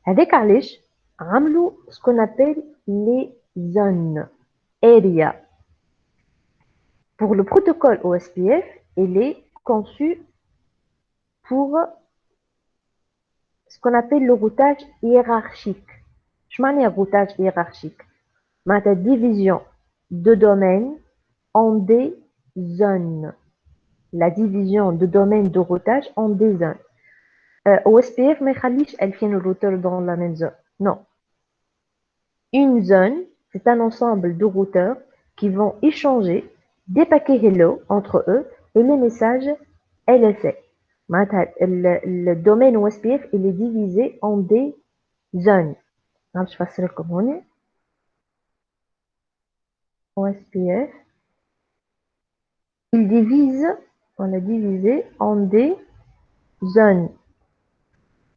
هذاك علاش عملوا ce qu'on appelle les zones area pour le protocole OSPF il est conçu pour ce qu'on appelle le routage hiérarchique je معنى routage hiérarchique معناتها division de domaines en des zones la division de domaines de routage en des zones OSPF ما يخليش 2000 routeurs dans la même zone non une zone c'est un ensemble de routeurs qui vont échanger des paquets hello entre eux et les messages LSA معناتها le domaine OSPF il est divisé en des zones باش نفسر لكم هنا OSPF il divise on l'a divisé en des zones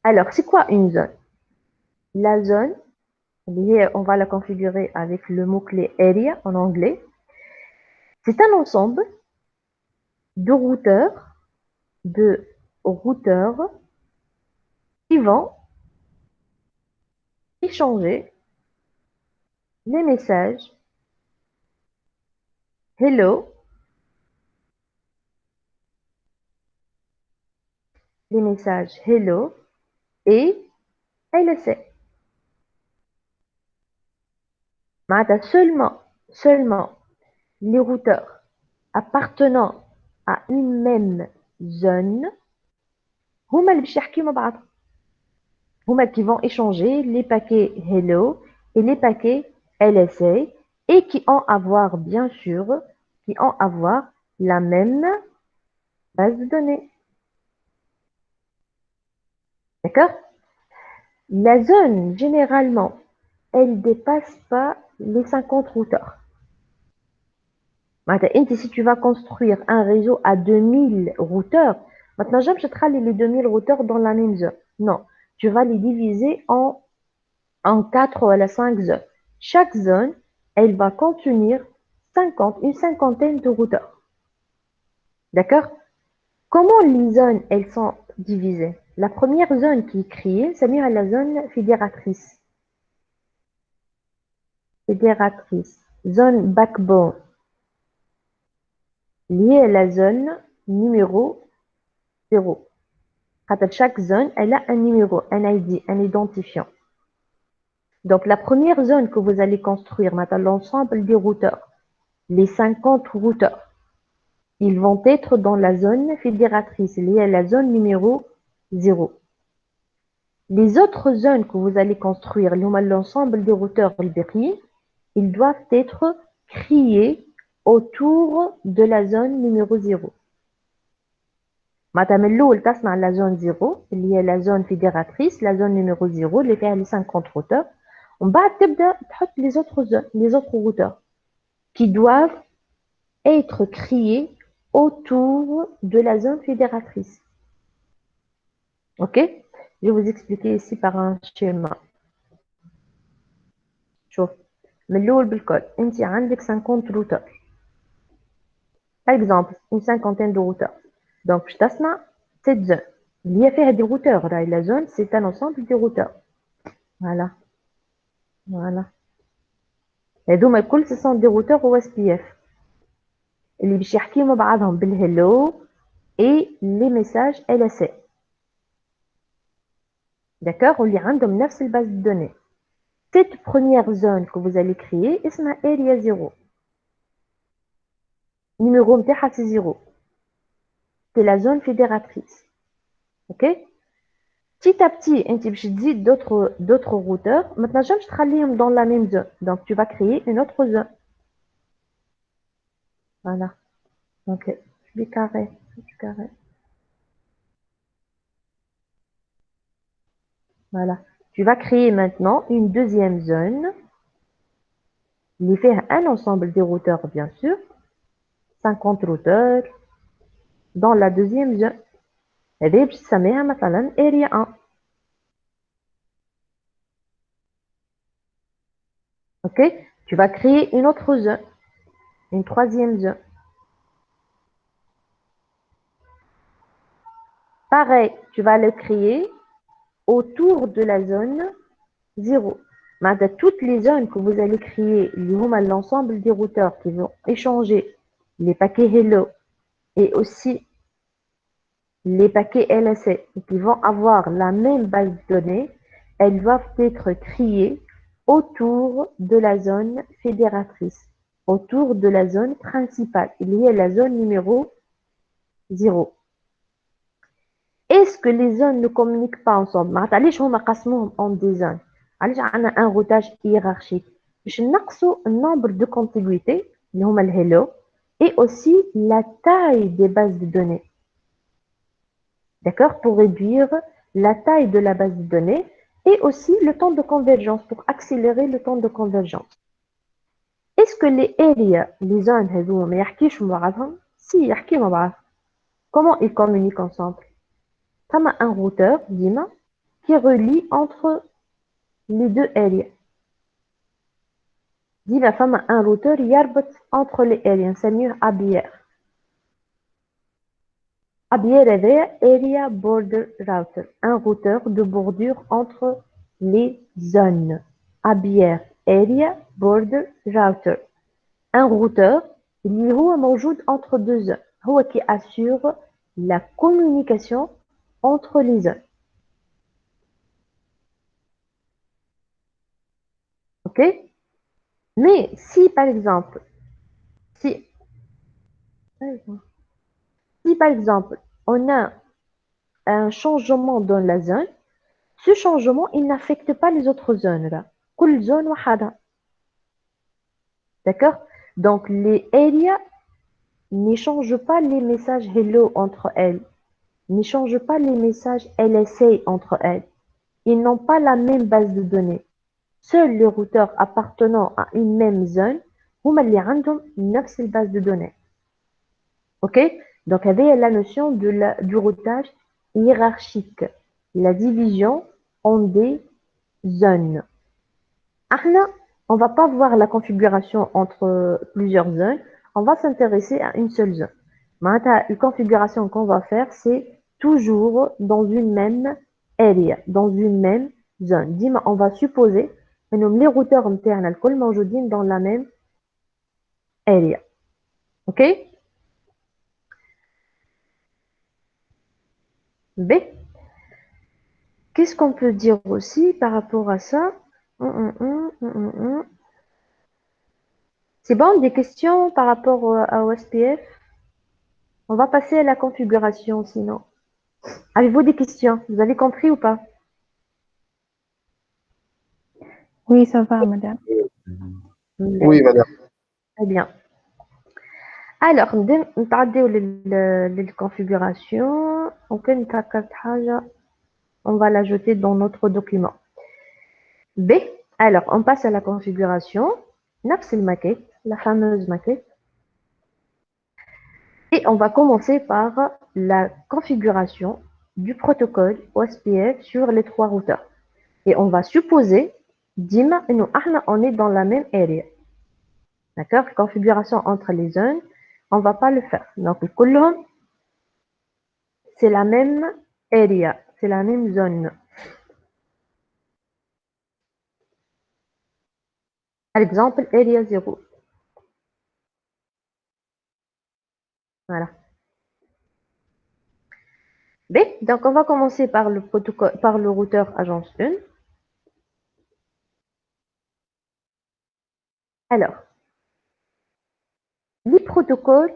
alors c'est quoi une zone la zone on va la configurer avec le mot-clé area en anglais c'est un ensemble de routeurs qui vont échanger les messages hello et LSA معناتها seulement les routeurs appartenant à une même zone هما اللي باش يحكيوا مع بعضهم هما qui vont échanger les paquets Hello et les paquets LSA et qui ont avoir, bien sûr, qui ont avoir la même base de données. D'accord? La zone, généralement, elle dépasse pas les 50 routeurs. Si tu vas construire un réseau à 2000 routeurs, maintenant, j'aime les 2000 routeurs dans la même zone. Non, tu vas les diviser en 4 ou à 5 zones. Chaque zone, elle va contenir une cinquantaine de routeurs. D'accord? Comment les zones, elles sont divisées? La première zone qui est créée, c'est la zone fédératrice. Fédératrice. Zone backbone. Liée à la zone numéro 0. Chaque zone, elle a un numéro, un ID, un identifiant. Donc, la première zone que vous allez construire, maintenant, l'ensemble des routeurs, les 50 routeurs, ils vont être dans la zone fédératrice, liée à la zone numéro 0. Les autres zones que vous allez construire, l'ensemble des routeurs الباقيين, ils doivent être créés autour de la zone numéro 0. معناتها من الأول تصنع la zone 0 اللي هي la zone fédératrice, la zone numéro 0 اللي فيها les 50 routeurs. ومن بعد تبدأ تحط les autres zones, les autres routeurs qui doivent être créés autour de la zone fédératrice. Ok? Je vais vous expliquer ici par un schéma. شوف من الأول بالكل أنت عندك 50 routeurs. Par exemple, une cinquantaine de routeurs. Donc, je تصنع cette zone. Il y a fait des routeurs. Là, la zone, c'est un ensemble de routeurs. Voilà. Voilà. Et donc, الكل ce sont des routeurs OSPF. اللي باش يحكيوا مع بعضهم بالhello et les messages LSA. D'accord? واللي عندهم نفس الباز de données. Cette première zone que vous allez créer اسمها area 0. Numéro نتاعها c'est 0. C'est la zone fédératrice. Ok? Petit à petit, tu vas d'autres routeurs. Maintenant, je vais travailler dans la même zone. Donc, tu vas créer une autre zone. Voilà. Donc, je vais carré. Voilà. Tu vas créer maintenant une deuxième zone. Il fait un ensemble de routeurs, bien sûr. 50 routeurs dans la deuxième zone. Et bien, ça met مثلا area 1. Ok? Tu vas créer une autre zone. Une troisième zone. Pareil, tu vas le créer autour de la zone 0. Toutes les zones que vous allez créer, l'ensemble des routeurs qui vont échanger les paquets Hello et aussi les paquets LSA qui vont avoir la même base de données, elles doivent être créées autour de la zone fédératrice, autour de la zone principale. Il y a la zone numéro 0. Est-ce que les zones ne communiquent pas ensemble? معليش هما قسموهم en des zones. علاش عندنا un routage hiérarchique باش نقصوا النمبر de contiguïté اللي هما الهيلو et aussi la taille des bases de données. D'accord? Pour réduire la taille de la base de données et aussi le temps de convergence, pour accélérer le temps de convergence. Est-ce que les areas, les zones هذوما ما يحكيش مع بعضهم؟ Si, يحكيوا مع بعض. Comment ils communiquent ensemble? Comme un routeur, Dima, qui relie entre les deux areas. Dima, comme un routeur, يربط entre les areas, c'est mieux ABR. ABR est Area Border Router, un routeur de bordure entre les zones. ABR, Area Border Router, un routeur اللي هو موجود entre deux zones. هو qui assure la communication entre les zones. Ok? Mais si par exemple, si par exemple, on a un changement dans la zone, Ce changement, il n'affecte pas les autres zones là. كل zone وحدها. D'accord? Donc les areas n'échangent pas les messages hello entre elles, n'échangent pas les messages LSA entre elles. Ils n'ont pas la même base de données. Seuls les routeurs appartenant à une même zone هما اللي عندهم نفس base de données. Ok? Donc, il y a la notion du routage hiérarchique, la division en des zones. Ahna, on va pas voir la configuration entre plusieurs zones, on va s'intéresser à une seule zone. Maintenant, la configuration qu'on va faire, c'est toujours dans une même area, dans une même zone. Dis-moi, on va supposer que les routeurs internes الكل موجودين dans la même area. Ok? B. Qu'est-ce qu'on peut dire aussi par rapport à ça? C'est bon, des questions par rapport à OSPF? On va passer à la configuration sinon. Avez-vous des questions? Vous avez compris ou pas?
Oui, ça va, madame.
Oui, madame.
Très bien. Alors, نتعداو للconfiguration. ممكن نتأكد حاجة. On va l'ajouter dans notre document. B. Alors, on passe à la configuration. نفس maquette, la fameuse maquette. Et on va commencer par la configuration du protocole OSPF sur les trois routeurs. Et on va supposer, ديما إنه احنا on est dans la même area. D'accord? Configuration entre les zones, on va pas le faire. Donc, كلهم, c'est la même area, c'est la même zone. Par exemple, area 0. Voilà. B. Donc, on va commencer par le protocole, par le routeur agence 1. Alors, les protocoles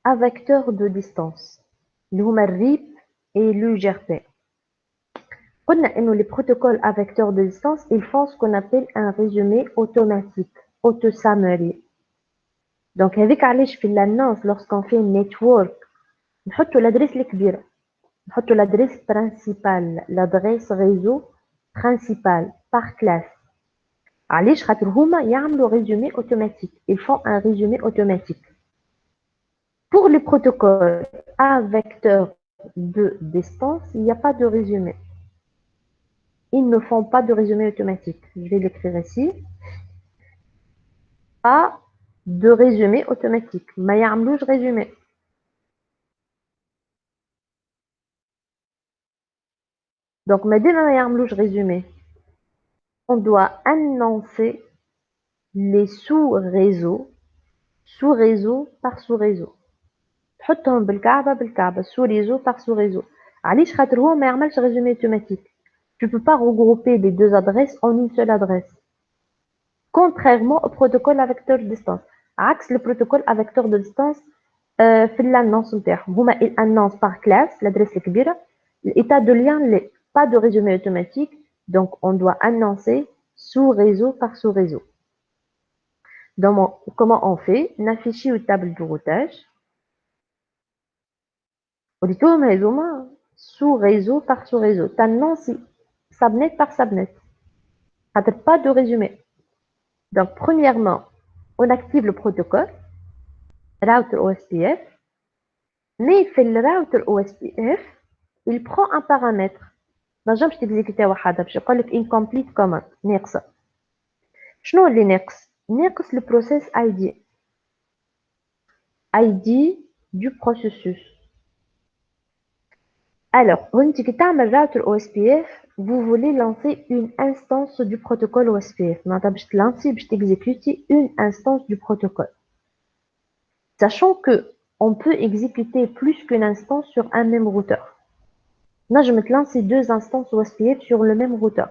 à vecteur de distance, اللي هما الRIP et l'UGRP. قلنا إنه les protocoles à vecteur de distance, ils font ce qu'on appelle un résumé automatique, auto-summary. Donc, هذيك علاش في l'annonce, lorsqu'on fait une network, نحطوا l'adresse الكبيرة, نحطوا l'adresse principale, l'adresse réseau principale par classe. علاش خاطر هما يعملوا résumé automatique, ils font un résumé automatique. Pour les protocoles à vecteur de distance, il n'y a pas de résumé. Ils ne font pas de résumé automatique. Je vais l'écrire ici. Pas de résumé automatique. ما يعملوش résumé. Donc, ما دام ما يعملوش résumé, on doit annoncer les sous-réseaux, sous-réseau par sous-réseau. تحطهم بالكعبة بالكعبة, sous-réseau par sous-réseau. علاش خاطر هو ما يعملش résumé automatique. Tu ne peux pas regrouper les deux adresses en une seule adresse. Contrairement au protocole à vecteur de distance. عكس le protocole à vecteur de distance في l'annonce نتاعهم. هما ils annoncent par classe l'adresse الكبيرة. L'état de lien, pas de résumé automatique. Donc, on doit annoncer sous-réseau par sous-réseau. Comment on fait? On affiche une table de routage. وليتوهم هذوما sous-réseau par sous-réseau. T'annonces subnet par subnet. Pas de résumé. Donc, premièrement, on active le protocole, router OSPF, mais le router OSPF, il prend un paramètre. نجم باش تكزيكوتي وحده باش يقول لك incomplete command ناقصه. شنو اللي ناقص؟ ناقص le process ID du processus. Alors, وانت كي تعمل router OSPF, vous voulez lancer une instance du protocole OSPF. معناتها باش تلانسي باش تكزيكوتي une instance du protocole. Sachant que on peut exécuter plus qu'une instance sur un même routeur. نجم تلانسي deux instances OSPF sur le même routeur.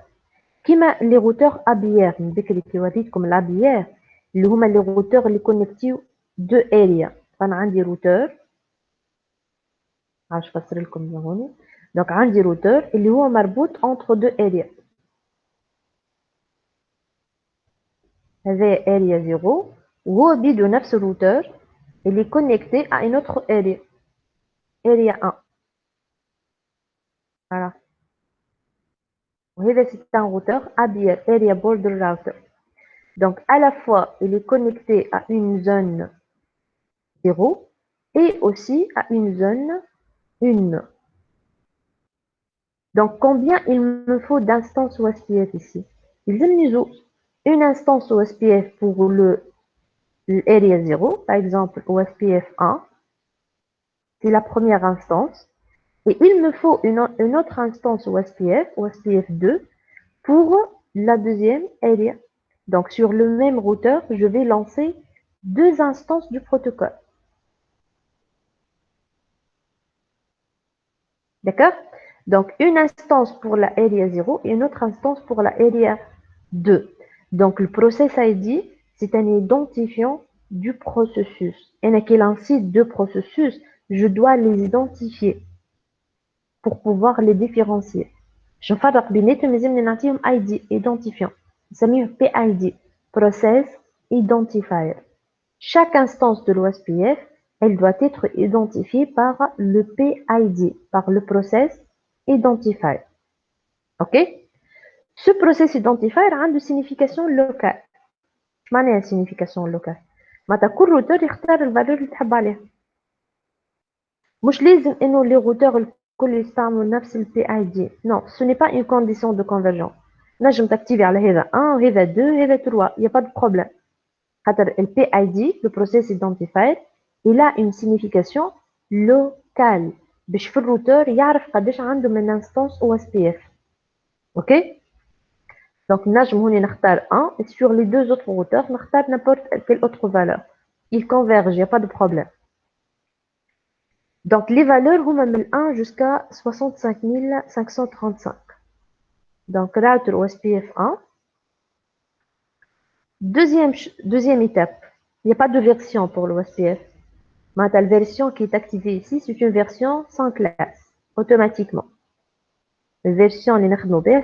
كيما les routeurs ABR, بكري كي وريتكم l'ABR اللي هما les routeurs اللي كونيكتيو deux area. فانا عندي routeur عاش نفسر لكم هوني. Donc عندي routeur اللي هو مربوط entre deux areas. هذا area 0 وهو بيدو نفس الrouteur اللي est connecté à une autre area. Area 1. Voilà. وهذا c'est un routeur ABR, Area Border Router. Donc à la fois il est connecté à une zone 0 et aussi à une zone 1. Donc combien il me faut d'instances OSPF ici? Il me faut une instance OSPF pour l'area 0, par exemple OSPF 1, c'est la première instance. Et il me faut une autre instance OSPF 2, pour la deuxième area. Donc sur le même routeur, je vais lancer deux instances du protocole. D'accord? Donc une instance pour la area 0 et une autre instance pour la area 2. Donc le process ID, c'est un identifiant du processus. Et qu'il ainsi deux processus, je dois les identifier pour pouvoir les différencier. Je نفرق بيناتهم لازم نعطيهم ID identifiant. نسميه PID, Process Identifier. Chaque instance de l'OSPF, elle doit être identifiée par le PID, par le Process Identifier. OK? Ce Process Identifier a une signification locale. شو معناها signification locale؟ معناتها كل روتور يختار الفالور اللي تحب عليها. مش لازم انه les routeurs الكل يستعملوا نفس البي اي دي. Non, ce n'est pas une condition de convergence. نجم تكتيفي على هذا 1 وهذا 2 هذا 3, il n'y a pas de problème. خاطر البي اي دي, le process identifier, il a une signification locale باش في الروتور يعرف قداش عنده من انستانس او اس بي اف. اوكي؟ دونك نجم هوني نختار 1 et sur les deux autres routeurs نختار n'importe quelle autre valeur. Il converge, il n'y a pas de problème. Donc les valeurs vont de 1 jusqu'à 65 535. Donc router OSPF 1. Deuxième étape, il n'y a pas de version pour l'OSPF. La version qui est activée ici, c'est une version sans classe, automatiquement. La version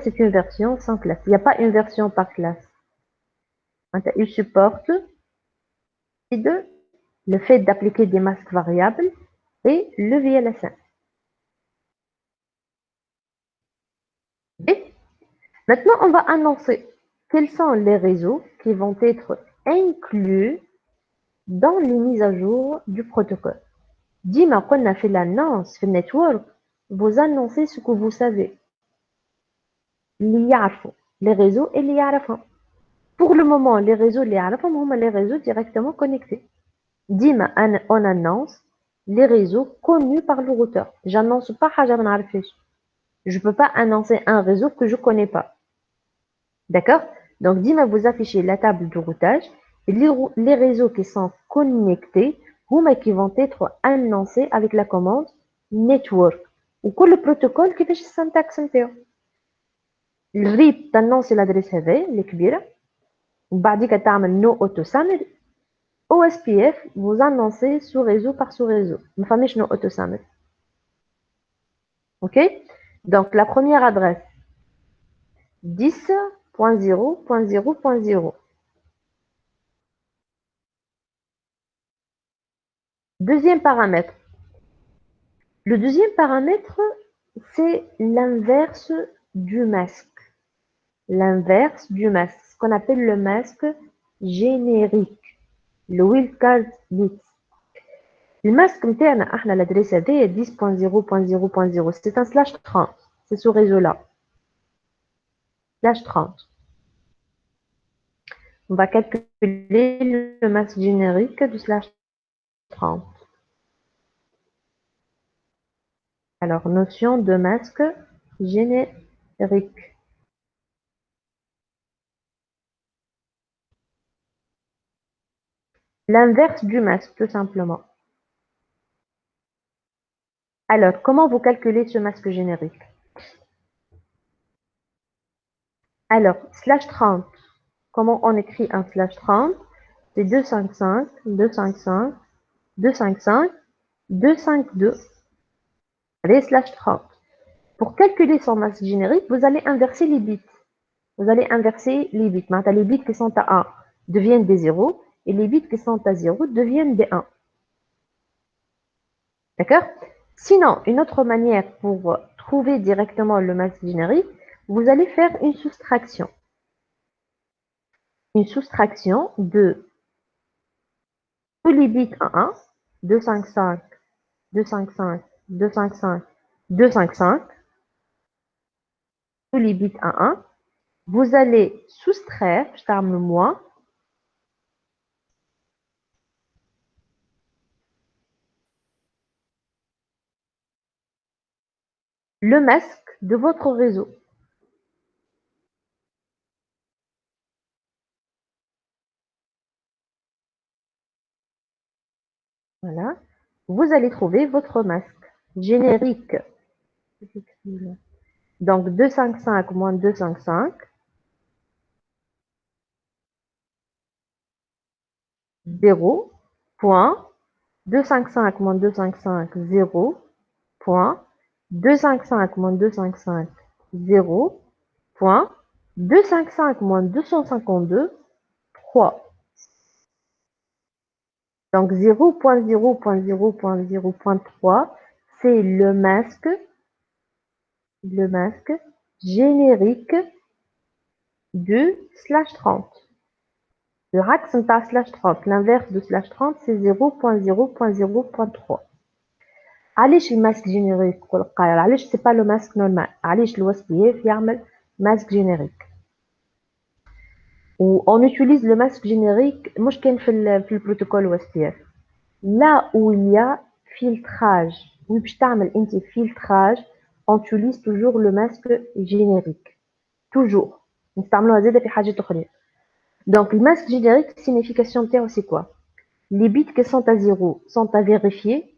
c'est une version sans classe. Il n'y a pas une version par classe. Il supporte le fait d'appliquer des masques variables et le VLSN. Et maintenant, on va annoncer quels sont les réseaux qui vont être inclus dans les mises à jour du protocole. Dima qu'on a fait l'annonce sur le network, vous annoncez ce que vous savez. Les réseaux et les yarafon. Pour le moment, les réseaux et les yarafon sont les réseaux directement connectés. Dima on annonce les réseaux connus par le routeur. J'annonce pas haja ma n'arifesh. Je peux pas annoncer un réseau que je connais pas. D'accord? Donc, Dima vous affichez la table de routage. Et les réseaux qui sont connectés, qui vont être annoncés avec la commande network. Ou quoi le protocole qui fait le syntaxe interne. Le RIP t'annonce l'adresse هذه اللي كبيرة. وبعديك تعمل no auto summary. OSPF vous annoncez sous réseau par sous réseau. ما فماش no auto summary. OK? Donc la première adresse 10.0.0.0. Deuxième paramètre. Le deuxième paramètre, c'est l'inverse du masque. L'inverse du masque, ce qu'on appelle le masque générique, le wildcard bit. Le masque interne à l'adresse AD est 10.0.0.0. C'est un /30. C'est ce réseau-là. /30. On va calculer le masque générique du /30. Alors, notion de masque générique. L'inverse du masque, tout simplement. Alors, comment vous calculez ce masque générique? Alors, /30. Comment on écrit un /30? C'est 255, 255, 255, 252. Allez, /30. Pour calculer son masque générique, vous allez inverser les bits. Vous allez inverser les bits. Maintenant, les bits qui sont à 1 deviennent des 0 et les bits qui sont à 0 deviennent des 1. D'accord? Sinon, une autre manière pour trouver directement le masque générique, vous allez faire une soustraction. Une soustraction de tous les bits à 1, 255, 255, 255, 255, tous les bits à 1, vous allez soustraire, je termine le moins, le masque de votre réseau. Voilà. Vous allez trouver votre masque générique. Donc 255 moins 255, 0, point, 255 moins 255, 0, point, 255 moins 255, 0, point, 255 moins 252, 3. Donc 0.0.0.0.3, c'est le masque générique de slash 30. Le rack c'est à slash 30. L'inverse de slash 30, c'est 0.0.0.3. علاش الماسك جينيريك قايل علاش سي با لو ماسك نورمال علاش الوصفيات يعمل ماسك جينيريك و on utilise le masque générique مش كان في البروتوكول وصفيات là où il y a filtrage وي باش تعمل انت filtrage on utilise toujours le masque générique toujours نستعملوها زاده في حاجات اخرين donc le masque générique signification نتاعو c'est quoi les bits qui sont à 0 sont à vérifier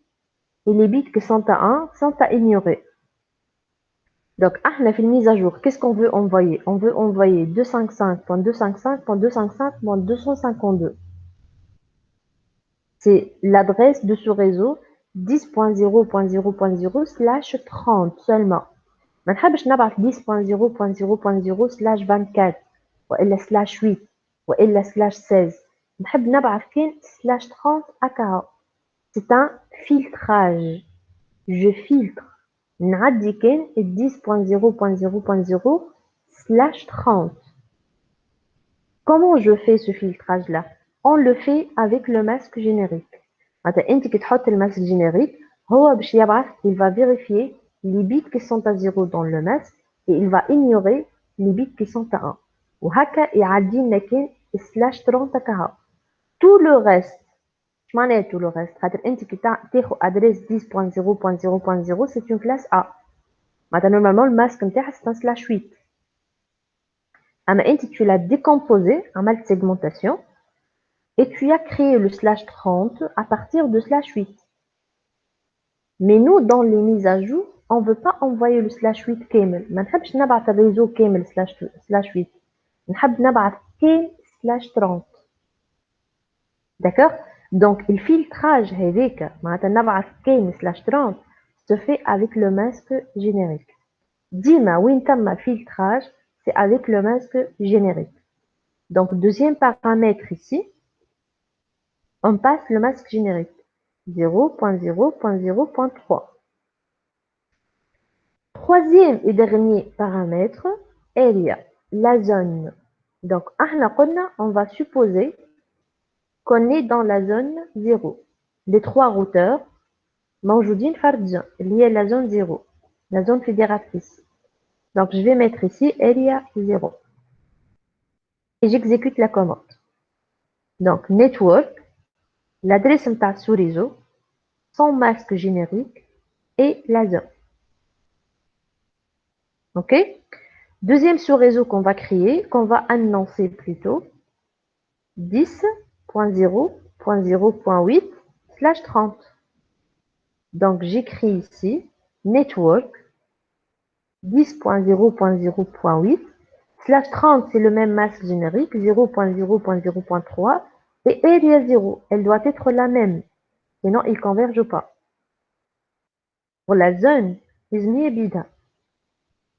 et les bits qui sont à 1 sont à ignorer. Donc, la mise à jour, qu'est-ce qu'on veut envoyer? On veut envoyer 255.255.252. C'est l'adresse de ce réseau 10.0.0.0/30 seulement. ما نحبش نبعث 10.0.0.0/24 وإلا /8 وإلا /16 نحب نبعث كان /30 هكا. C'est un filtrage. Je filtre. نعدي كان 10.0.0.0/30. Comment je fais ce filtrage-là? On le fait avec le masque générique. معناتها انت كي تحط الماسك générique هو باش يبعث il va vérifier les bits qui sont à 0 dans le masque et il va ignorer les bits qui sont à 1. وهكا يعدي لنا كان /30 هكا. Tout le reste معناها tout le reste خاطر انت كي تاخذ ادريس 10.0.0.0 c'est une classe A. معناتها normalement le masque نتاعها c'est un /8. اما انت tu l'as décomposé عملت segmentation et tu as créé le /30 à partir de /8. Mais nous dans les mises à jour on veut pas envoyer le /8 كامل ما نحبش نبعث الريزو كامل /8 نحب نبعث كان /30. D'accord? Donc, le filtrage هذاك معناتها نبعث كان /30 se fait avec le masque générique. ديما وين تم filtrage, c'est avec le masque générique. Donc, deuxième paramètre ici, on passe le masque générique 0.0.0.3. Troisième et dernier paramètre, il y a la zone. Donc, on va supposer qu'on est dans la zone 0. Les trois routeurs موجودين فرد zone, il y a la zone 0, la zone fédératrice. Donc, je vais mettre ici area 0. Et j'exécute la commande. Donc, network, l'adresse de sous réseau, son masque générique et la zone. OK? Deuxième sous-réseau qu'on va créer, qu'on va annoncer plutôt, 10.0.0.8/30. Donc, j'écris ici network 10.0.0.8/30, c'est le même masque générique 0.0.0.3 et area 0, elle doit être la même, sinon ils ne convergent pas. Pour la zone, ils n'y bida.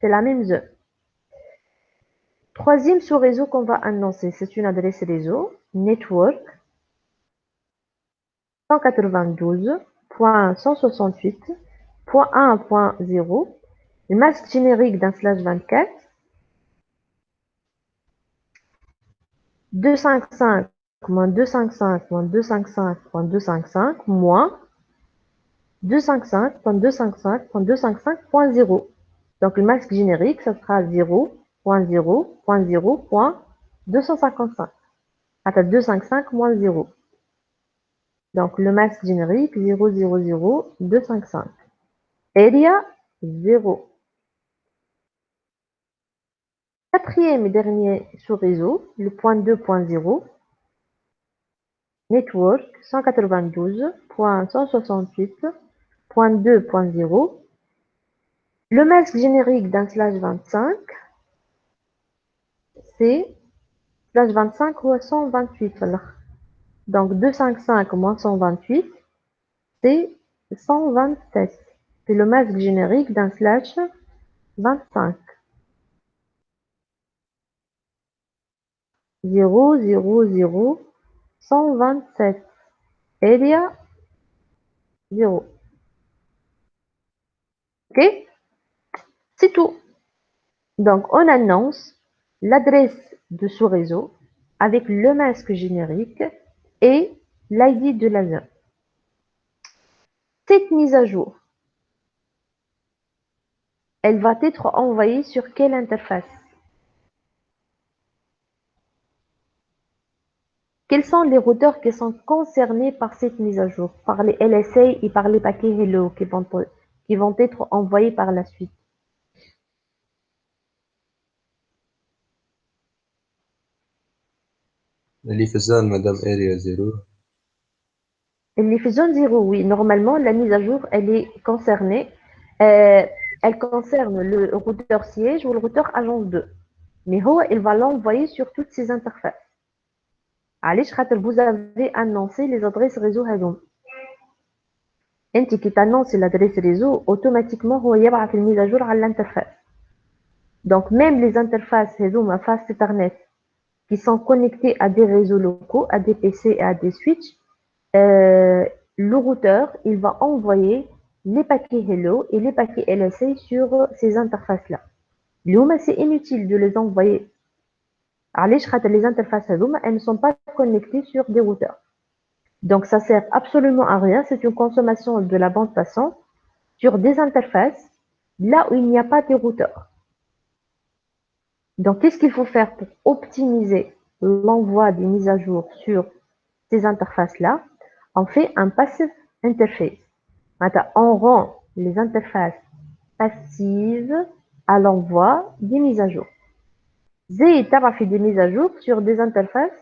c'est la même zone. Troisième sous-réseau qu'on va annoncer, c'est une adresse réseau, network 192.168.1.0, le masque générique d'un slash 24, 255 moins 255 moins 255.255 moins 255.255.255.0. Donc le masque générique, ça sera 0.0.0.255. Attends, 255 moins 0. Donc le masque générique 0.0.0.255. Area 0. Quatrième et dernier sous-réseau, le point 2.0, network 192.168.2.0. Le masque générique d'un slash 25, c'est slash 25 ou 128. Donc 255 moins 128, c'est 127. C'est le masque générique d'un slash 25. 0.0.0.127. Area 0. OK? C'est tout. Donc, on annonce l'adresse de ce réseau avec le masque générique et l'ID de la zone. Cette mise à jour, elle va être envoyée sur quelle interface? Quels sont les routeurs qui sont concernés par cette mise à jour, par les LSA et par les paquets Hello qui vont être envoyés par la suite?
اللي في الزون مدام اريا زيرو.
Les fusions 0, oui. Normalement, la mise à jour, elle est concernée. Elle concerne le routeur siège ou le routeur agence 2. Mais il va l'envoyer sur toutes ces interfaces. علاش خاطر vous avez annoncé les adresses réseau هذوما. انت كي تانونسي l'adresse réseau, automatiquement هو يبعث الميز à jour على l'interface. Donc même les interfaces هذوما face Ethernet qui sont connectées à des réseaux locaux, à des PC et à des switches, le routeur, il va envoyer les paquets Hello et les paquets LSA sur ces interfaces-là. C'est inutile de les envoyer. Les interfaces elles ne sont pas connectées sur des routeurs. Donc ça sert absolument à rien. C'est une consommation de la bande passante sur des interfaces là où il n'y a pas de routeur. Donc qu'est-ce qu'il faut faire pour optimiser l'envoi des mises à jour sur ces interfaces-là? On fait un passive interface. On rend les interfaces passives à l'envoi des mises à jour. Zé fait des mises à jour sur des interfaces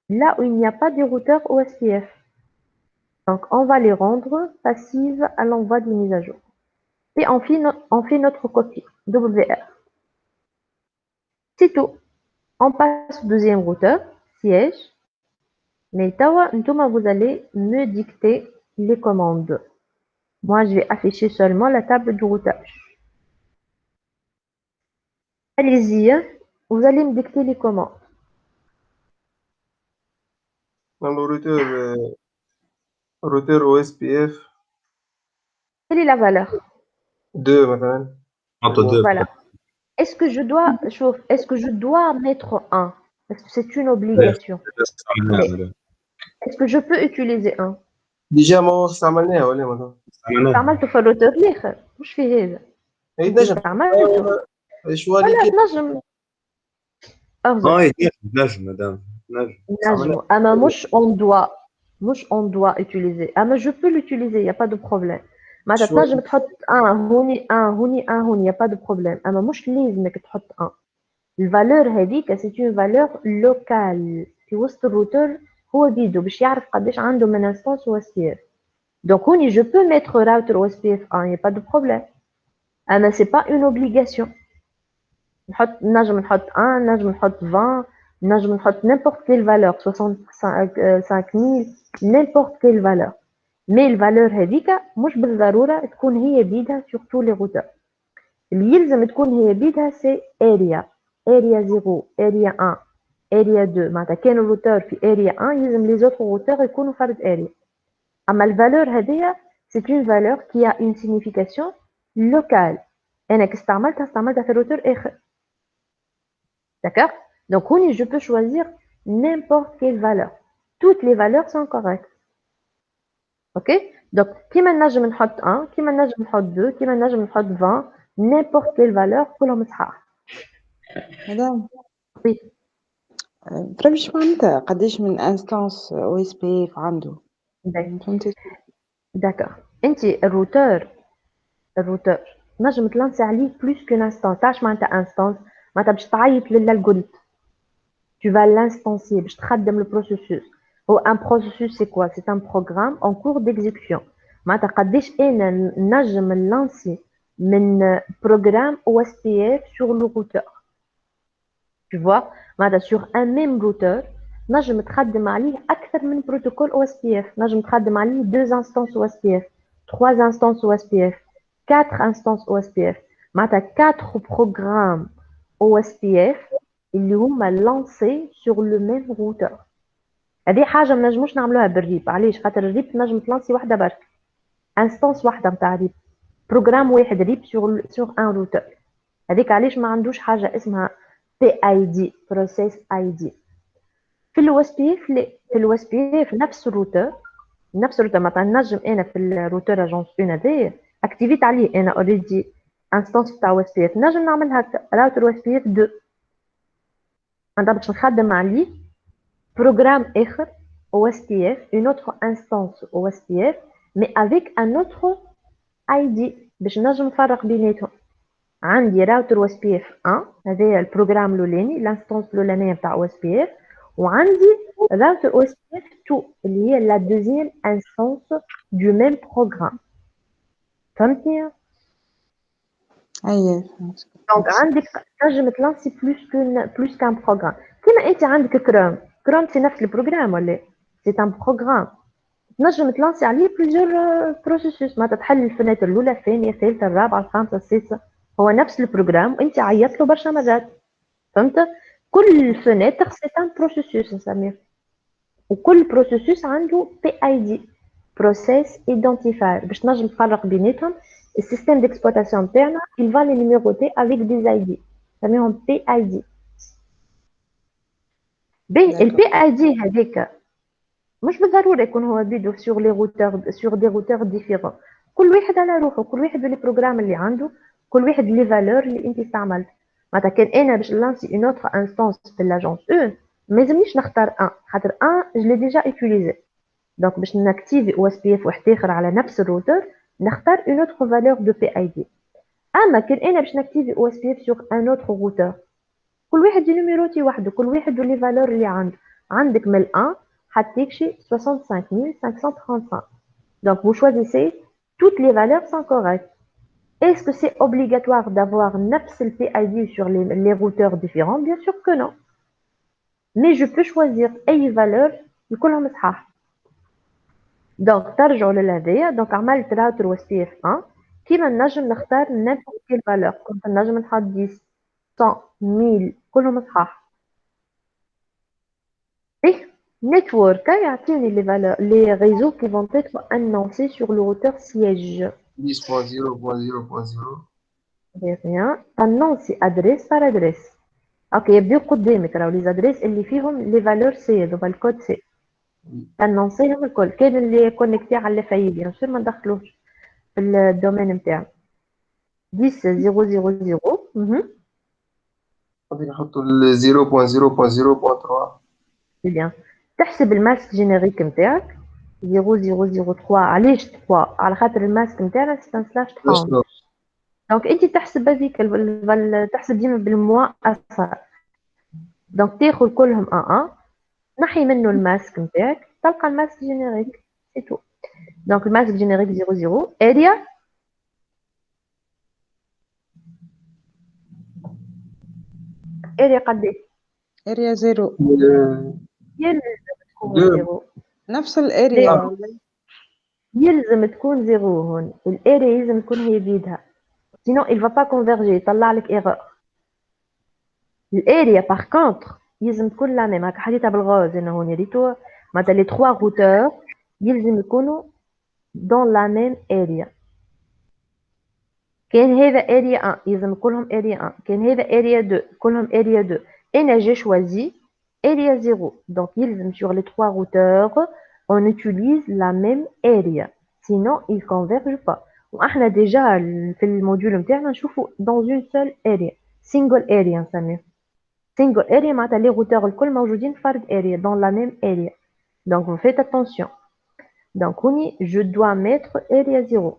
là où il n'y a pas de routeur OSPF. Donc on va les rendre passives à l'envoi des mises à jour. Et on fait notre copie WR. C'est tout. On passe au deuxième routeur, siège. Mais vous allez me dicter les commandes. Moi, je vais afficher seulement la table de routage. Allez-y, vous allez me dicter les commandes.
Dans le routeur OSPF
Quelle est la valeur?
2 مثلا.
entre deux.
Voilà. Est-ce que je dois mettre 1? Parce que c'est une obligation. Mais est-ce que je peux utiliser 1?
ديجا ما استعملناها ولا مدام؟
استعملته في الروتر الاخر مش في هذا.
اي نجم
استعملته
شوالي
ولا
كيف
نجم أرجع
نجم مدام نجم.
نجم اما مش on doit utiliser اما je peux l'utiliser y a pas de problème. معناتها تنجم تحط هوني هوني y a pas de problème اما مش لازمك تحط الفالور هذيك سي اون فالور لوكال في وسط الروتر هو بيدو باش يعرف قداش عنده من انستانس او اس بي اف. Donc je peux mettre router OSPF 1, il n'y a pas de problème. Mais ce n'est pas une obligation. نجم نحط 1, نجم نحط 20, نجم نحط n'importe quelle valeur, 65,000, n'importe quelle valeur. Mais الفالور هذيك مش بالضرورة تكون هي بيدها sur tous les routeurs. اللي يلزم تكون هي بيدها سي اريا 0 اريا 1 اريا 2 معناتها كان الروتور في اريا 1 يلزم لي زوتر روتور يكونوا فرد اريا. اما الفالور هذيا سي اون فالور كي ا اون سيغنيفيكاسيون لوكال، انا كي استعملتها في الروتور اخر. D'accord? Donc, je peux choisir n'importe quelle valeur. Toutes les valeurs sont correctes. Ok? Donc, qui m'a نجم نحط 1, qui m'a نجم نحط 2, qui m'a نجم نحط 20, n'importe quelle valeur كلهم صحاح.
مدام
Oui.
فهمتش معناتها قداش من انستانس او اس بي اف عنده؟ فهمتي؟
D'accord. انت الروتور نجم تلانسي عليه بلوس كون انستانس. تعرف معناتها انستانس؟ معناتها باش تعيط للالغوريثم. Tu vas l'instancier باش تخدم le processus. Un processus c'est quoi? C'est un programme en cours d'exécution. معناتها قداش انا نجم نلانسي من programme OSPF sur le routeur. Tu vois? معناتها sur un même routeur نجم تخدم عليه اكثر من بروتوكول OSPF. نجم تخدم عليه 2 instances OSPF, 3 instances OSPF, 4 instances OSPF. معناتها 4 programmes OSPF اللي هما لانسي سور لو ميم روتور. هذه حاجه ما نجموش نعملوها بالريب. علاش؟ خاطر الريب تنجم تلانسي وحده برك، انستانس وحده نتاع ريب، بروغرام واحد ريب سور ان روتور. هذيك علاش ما عندوش حاجه اسمها بي اي دي، بروسيس اي دي. في اليو اس بي اف في اليو اس بي اف نفس الروتور مثلا نجم انا في الروتور اجونس 1 هذايا اكتيفيت عليه انا اوريدي انستانس تاع او اس بي اف، نجم نعمل هكا راوتر او اس بي اف 2 انا باش نخدم عليه programme اخر OSPF, une autre instance OSPF, mais avec un autre ID باش نجم نفرق بيناتهم. عندي راوتر OSPF 1 هذا البروغرام الاولاني، الانستانس الاولانيه نتاع OSPF، وعندي راوتر OSPF 2 اللي هي لا دوزيام انستانس دو ميم بروغرام. فهمتني؟
اي فهمت.
دونك عندك تنجم تلانسي بلوس كان بروغرام. كيما انت عندك كروم سي نفس البروغرام ولا سي ان بروغرام، تنجم تلانسي عليه بليزيور بروسيسوس. معناتها تحل الفناتر الاولى الثانيه الثالثه الرابعه الخامسه السادسه، هو نفس البروغرام وانت عيطت له برشا مرات. فهمت؟ كل فناتر سي ان بروسيسوس نسميه، وكل بروسيسوس عنده بي اي دي، بروسيس ايدنتيفاير، باش تنجم تفرق بيناتهم. السيستم ديكسبلوطاسيون تاعنا il va les numéroter avec des ID نسميهم بي اي دي. البي اي دي هذاك مش بالضروره يكون هو بيدو سور لي روتور سور دي روتور ديفيرون، كل واحد على روحه، كل واحد لي بروغرام اللي عنده، كل واحد لي فالور اللي انت استعملت. معناتها كان انا باش نلانسي اون اوتر انستانس في لاجونس 1 ما لازمنيش نختار ان، خاطر ان جو لي ديجا يوتيليزي. دونك باش نكتيفي او اس بي اف واحد اخر على نفس الروتور نختار اون اوتر فالور دو بي اي دي. اما كان انا باش نكتيفي او اس بي اف سور ان اوتر روتور كل واحد نيميروتي وحده، كل واحد ولي فالور اللي عنده. عندك من 1 حتى يكشي 65535. Donc vous choisissez, toutes les valeurs sont correctes. Est-ce que c'est obligatoire d'avoir نفس le PID sur les routeurs différents? Bien sûr que non. Mais je peux choisir أي valeur يكونهم صحاح. Donc ترجعوا للهذيا. Donc عملت راوتر و SPF 1 كيما نجم نختار n'importe quelle valeur. كنت نجم نحط 10 100 1000 كلهم صحاح. إيه network يعطيني les réseaux qui vont être annoncés sur le routeur siège.
10.0.0.0
Rien. annoncé adresse par adresse. اوكي يبداو قدامك راهو لي زادريس اللي فيهم لي فالور سي هذوما الكود سي انونسيهم الكل. كان اللي كونيكتي على الفايل بيان سور ما ندخلوش في الدومين نتاعو 10.0.0.
غادي نحطو ال 0.0.0.3.
بيان تحسب الماسك جينيريك نتاعك 0003. علاش 3؟ على خاطر الماسك نتاعنا سي ان سلاش 30. دونك انت تحسب هذيك تحسب ديما بالموا اصغر. دونك تاخذ كلهم ان نحي منه الماسك نتاعك تلقى الماسك جينيريك سي تو. دونك الماسك جينيريك 00 اريا قداش؟
اريا 0
يلزم تكون زيرو.
نفس الاريا
يلزم تكون زيرو. هون الاريا لازم تكون هي بيدها. sinon il va pas converger يطلع لك erreur. الاريا par contre يلزم تكون لا ميم. هاكا حطيتها بالغاز انا هوني ريتو معناتها لي 3 روتور يلزم يكونوا dans la même area. كان هذا area 1 يلزم كلهم area 1، كان هذا area 2 كلهم area 2. انا j'ai choisi area 0. donc يلزم sur les 3 routeurs on utilise la même area sinon ils convergent pas. واحنا ديجا في الموديول نتاعنا نشوفوا dans une seule area single area نسميه single area معناتها les routeurs الكل موجودين في فرد area dans la même area. donc vous faites attention. donc هوني je dois mettre area 0.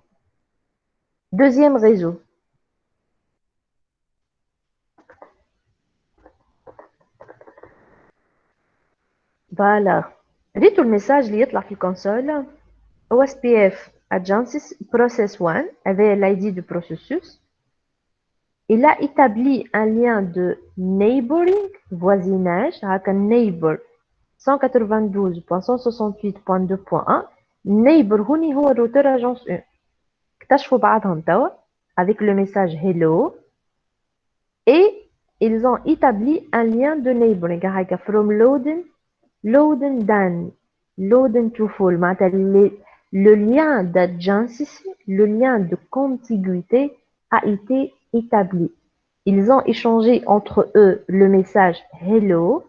deuxième réseau. Voilà. ريتوا الميساج اللي يطلع في الكونسول OSPF Agencies Process 1 avec l'ID du processus. Il a établi un lien de neighboring, voisinage, avec un neighbor 192.168.2.1. Neighbor هوني هو الروتور agence 1. اكتشفوا بعضهم توا avec le message hello et ils ont établi un lien de neighboring هكا from loading done loading to full معناتها le lien d'adjacency, le lien de contiguïté a été établi. Ils ont échangé entre eux le message hello.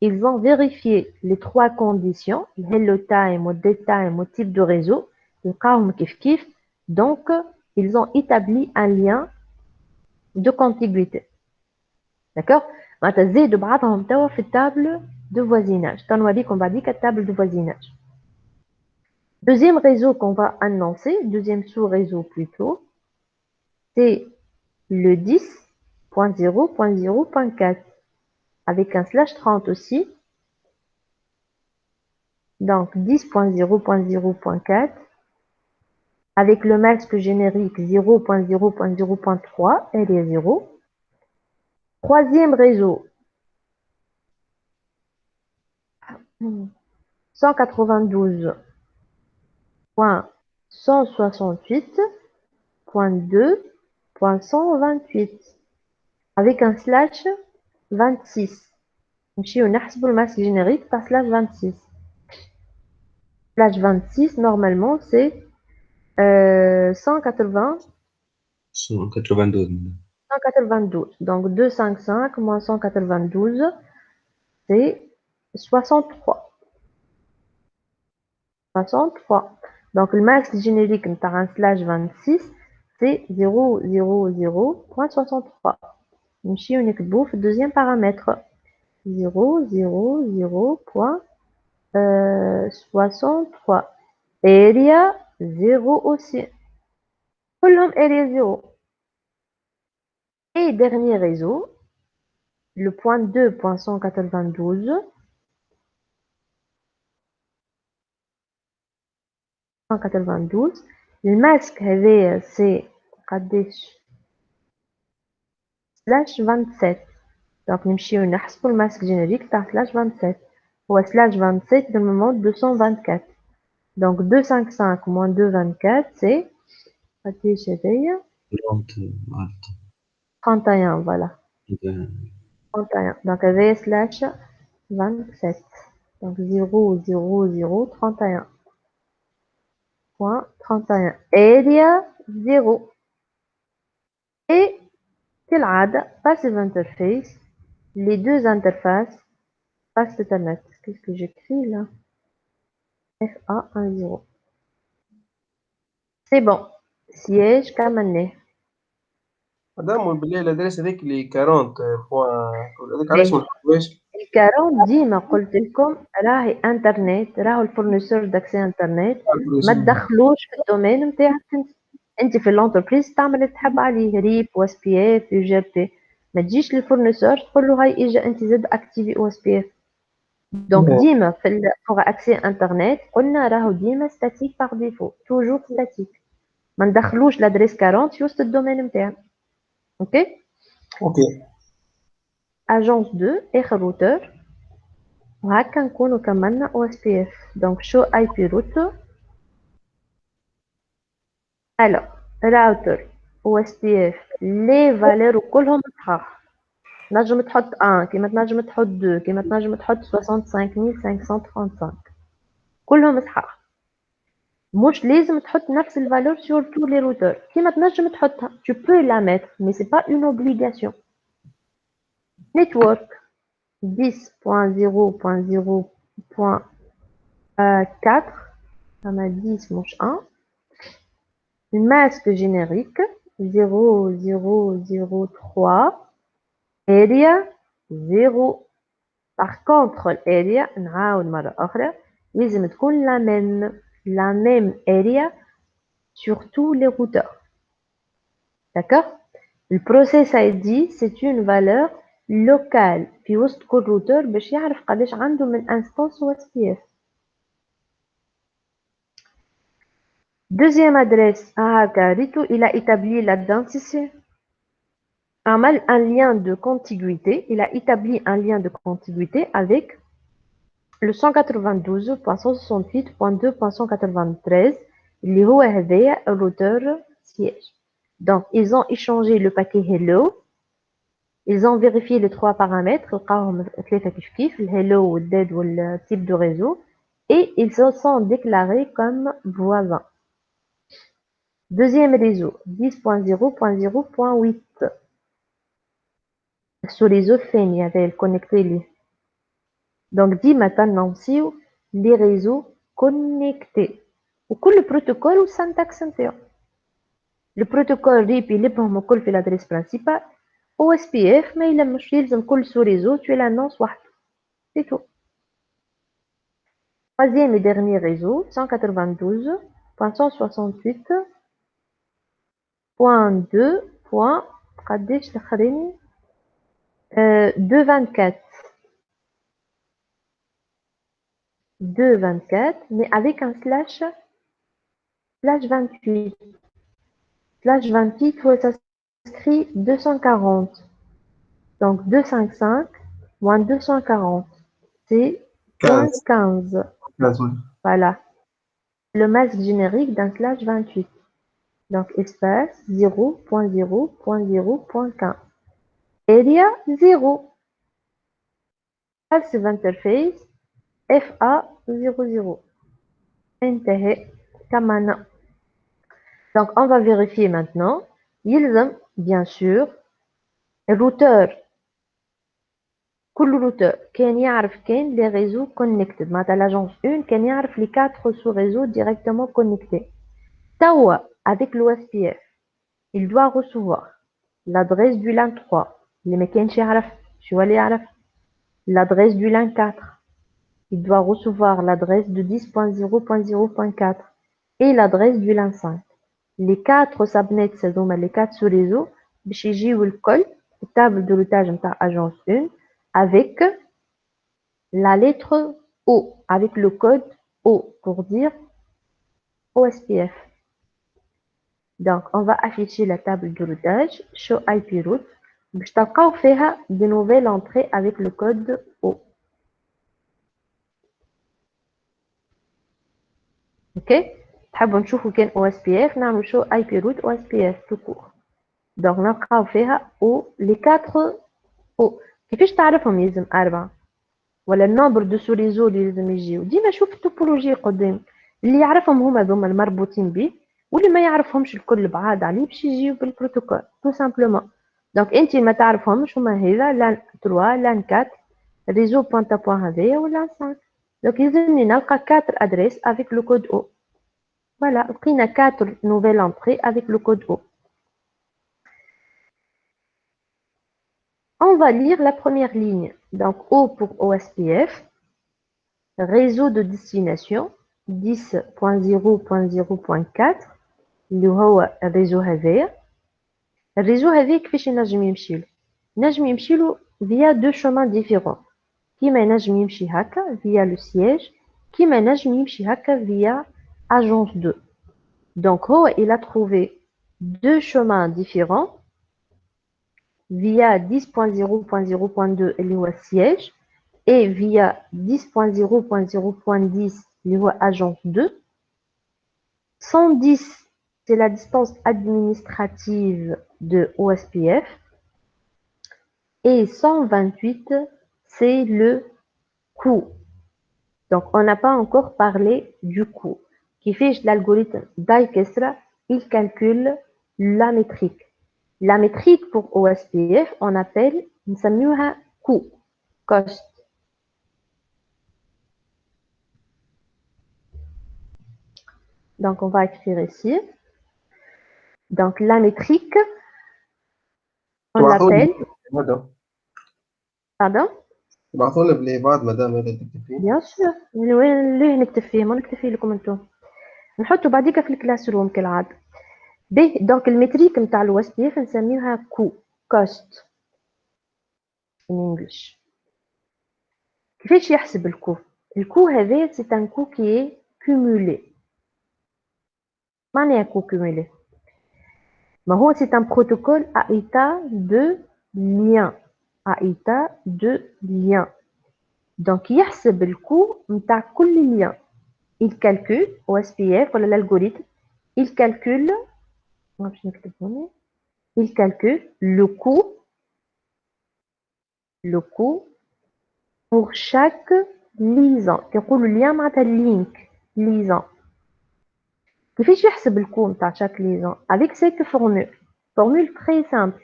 Ils ont vérifié les 3 conditions, le hello time, le dead time, le type de réseau, le calme kif kif. Donc, ils ont établi un lien de contiguïté. D'accord? معناتها زادوا بعضهم توا في التابل de voisinage. تنوريكم بعديك التابل de voisinage. Deuxième réseau qu'on va annoncer, deuxième sous-réseau plutôt, c'est le 10.0.0.4 avec un /30 aussi. Donc 10.0.0.4 avec le masque générique 0.0.0.3, elle est 0. Troisième réseau, 192.168.2.128 avec un /26. نمشيو نحسبوا الماسك générique par /26. /26 normalement c'est 180
192 madame.
192. Donc 255 moins 192 c'est 63. 63. Donc le masque générique par un /26 c'est 000.63. نمشيو نكتبوه في الدeuxième paramètre 000.63. area 0 aussi. كلهم area 0. Et dernier réseau, le point 2.192. 192. Le masque avait c'est /27. Donc نمشيو نحسبوا الماسك générique تاع /27 هو /27 dans le moment 224. Donc 255 moins 224 c'est قداش هذايا 31 voilà 31. donc هذايا /27. donc 00031.31 area 0. et كالعادة passive interface, les deux interfaces passent Ethernet. Qu'est-ce que j'écris là? FA10. C'est bon. Siège كملناه.
مدام بالله الادريس هذيك اللي 40 بوان هذيك علاش ما نحطوهاش؟
ال 40 ديما قلت لكم راهي انترنت، راهو الفورنيسور داكسي انترنت، ما تدخلوش في الدومين نتاعك انت في الانتربريز تعمل اللي تحب عليه ريب او اس بي اف يو جي بي. ما تجيش للفورنيسور تقول له هاي اجا انت زاد اكتيفي او اس بي اف. دونك ديما في بوغ اكسي انترنت قلنا راهو ديما ستاتيك باغ ديفو، توجور ستاتيك. ما ندخلوش لادريس 40 في وسط الدومين نتاعنا. اوكي اجونس 2 اخر روتور. وهكا نكونوا كملنا او اس بي اف. دونك شو اي بي روتر. Alors, router OSPF les valeurs كلهم صحاح نجم تحط 1 كيما تنجم تحط 2 كيما تنجم تحط 65535 كلهم صحاح مش لازم تحط نفس الفالور sur tous les routeurs كيما تنجم تحطها tu peux la mettre mais c'est pas une obligation network 10.0.0.4 ça m'a 10 مش 1 masque générique 0003 area 0 par contre الاريا نعاود مرة أخرى لازم تكون la même area sur tous les routeurs. D'accord? Le process ID c'est une valeur locale في وسط كل routeur باش يعرف قداش عنده من instance OSPF. Deuxième adresse, Rito, il a établi la densité. Un lien de contiguïté. Il a établi un lien de contiguïté avec le 192.168.2.193, اللي هو هذايا الrouteur siège. Donc, ils ont échangé le paquet hello. Ils ont vérifié les trois paramètres, لقاهم ثلاثة كيف le hello, le dead ou le type de réseau, et ils se sont déclarés comme voisins. Deuxième réseau, 10.0.0.8. Ce réseau fait, il y avait le connecté. Donc, dit maintenant, les réseaux connectés. وكل protocole ou syntaxe interne. Le protocole RIP il يبهم كل في l'adresse principale. OSPF ما يلمش يلزم كل sous réseau tu l'annonces وحده. C'est tout. Troisième et dernier réseau 192.168.2. قداش الاخرين 2.24 mais avec un slash 28 slash 28 où ça s'écrit 240 donc 255 moins 240 c'est
15.
15 voilà le masque générique d'un slash 28 donc espace 0.0.0.15 area 0 passive interface FA00 انتهى كمان. Donc on va vérifier maintenant يلزم bien sûr الrouteur كل routeur كان يعرف كان les réseaux connectés معناتها l'agence 1 كان يعرف les 4 sous-réseaux directement connectés. توا avec l'OSPF il doit recevoir l'adresse du LAN 3 اللي ما كانش يعرف شو اللي يعرف l'adresse du LAN 4 il doit recevoir l'adresse de 10.0.0.4 et l'adresse du LAN 5. Les 4 subnets, c'est les 4 sous-réseaux, باش يجيو الكل table de routage نتاع agence 1 avec la lettre O, avec le code O pour dire OSPF. Donc, on va afficher la table de routage, show IP route, باش تلقاو فيها de nouvelles entrées avec le code O. Ok, تحبوا نشوفوا كان OSPF نعملوا show IP route OSPF tout court. Donc نلقاو فيها O les 4 O. كيفاش تعرفهم يلزم 4 ولا النمبر دو سو ريزو اللي لازم يجيو ديما شوف التوبولوجي قدام اللي يعرفهم هما ذوما المربوطين به واللي ما يعرفهمش الكل بعاد عليه باش يجيو بالبروتوكول تو سامبلومون. دونك انت ما تعرفهمش هما هذا لان 3 لان 4 ريزو بوانتا بوان هذايا ولا 5. دونك يلزمني نلقى 4 ادريس افيك لو كود او. فوالا لقينا 4 نوفيل انتري افيك لو كود او. On va lire la première ligne. Donc, O pour OSPF, réseau de destination 10.0.0.4 اللي هو الريزو هذايا. الريزو هذايا كيفاش ينجم يمشيلو؟ ينجم يمشيلو via deux chemins différents. كيما ينجم يمشي هكا via le siège كيما ينجم يمشي هكا via agence 2. Donc, هو il a trouvé deux chemins différents via 10.0.0.2 اللي هو siège et via 10.0.0.10 اللي هو agence 2 110 c'est la distance administrative de OSPF. Et 128, c'est le coût. Donc, on n'a pas encore parlé du coût. Qui fait l'algorithme Dijkstra, il calcule la métrique. La métrique pour OSPF, on appelle un coût, cost. Donc, on va écrire ici. Donc, la métrique, on l'appelle... Pardon?
تبعثوا لنا بالإيباد مدام هذا تكتب فيه.
Bien sûr. وين ليه نكتب فيه؟ ما نكتب فيه لكم انتم. نحطه بعديك في الكلاس روم كالعادة. باهي دونك المتريك نتاع الو اس بي اف نسميوها كو كوست in English. كيفاش يحسب الكو؟ الكو هذا سي ان كو كي كومولي. معناها كو كومولي؟ ما هو سي ان بروتوكول à état de lien. à état de lien. دونك يحسب الكو نتاع كل لien. il calcule OSPF ولا l'algorithme il calcule il calcule le coût pour chaque liaison. كيقولوا lien معناتها link liaison. كيفاش يحسب الكو نتاع chaque liaison avec cette formule très simple.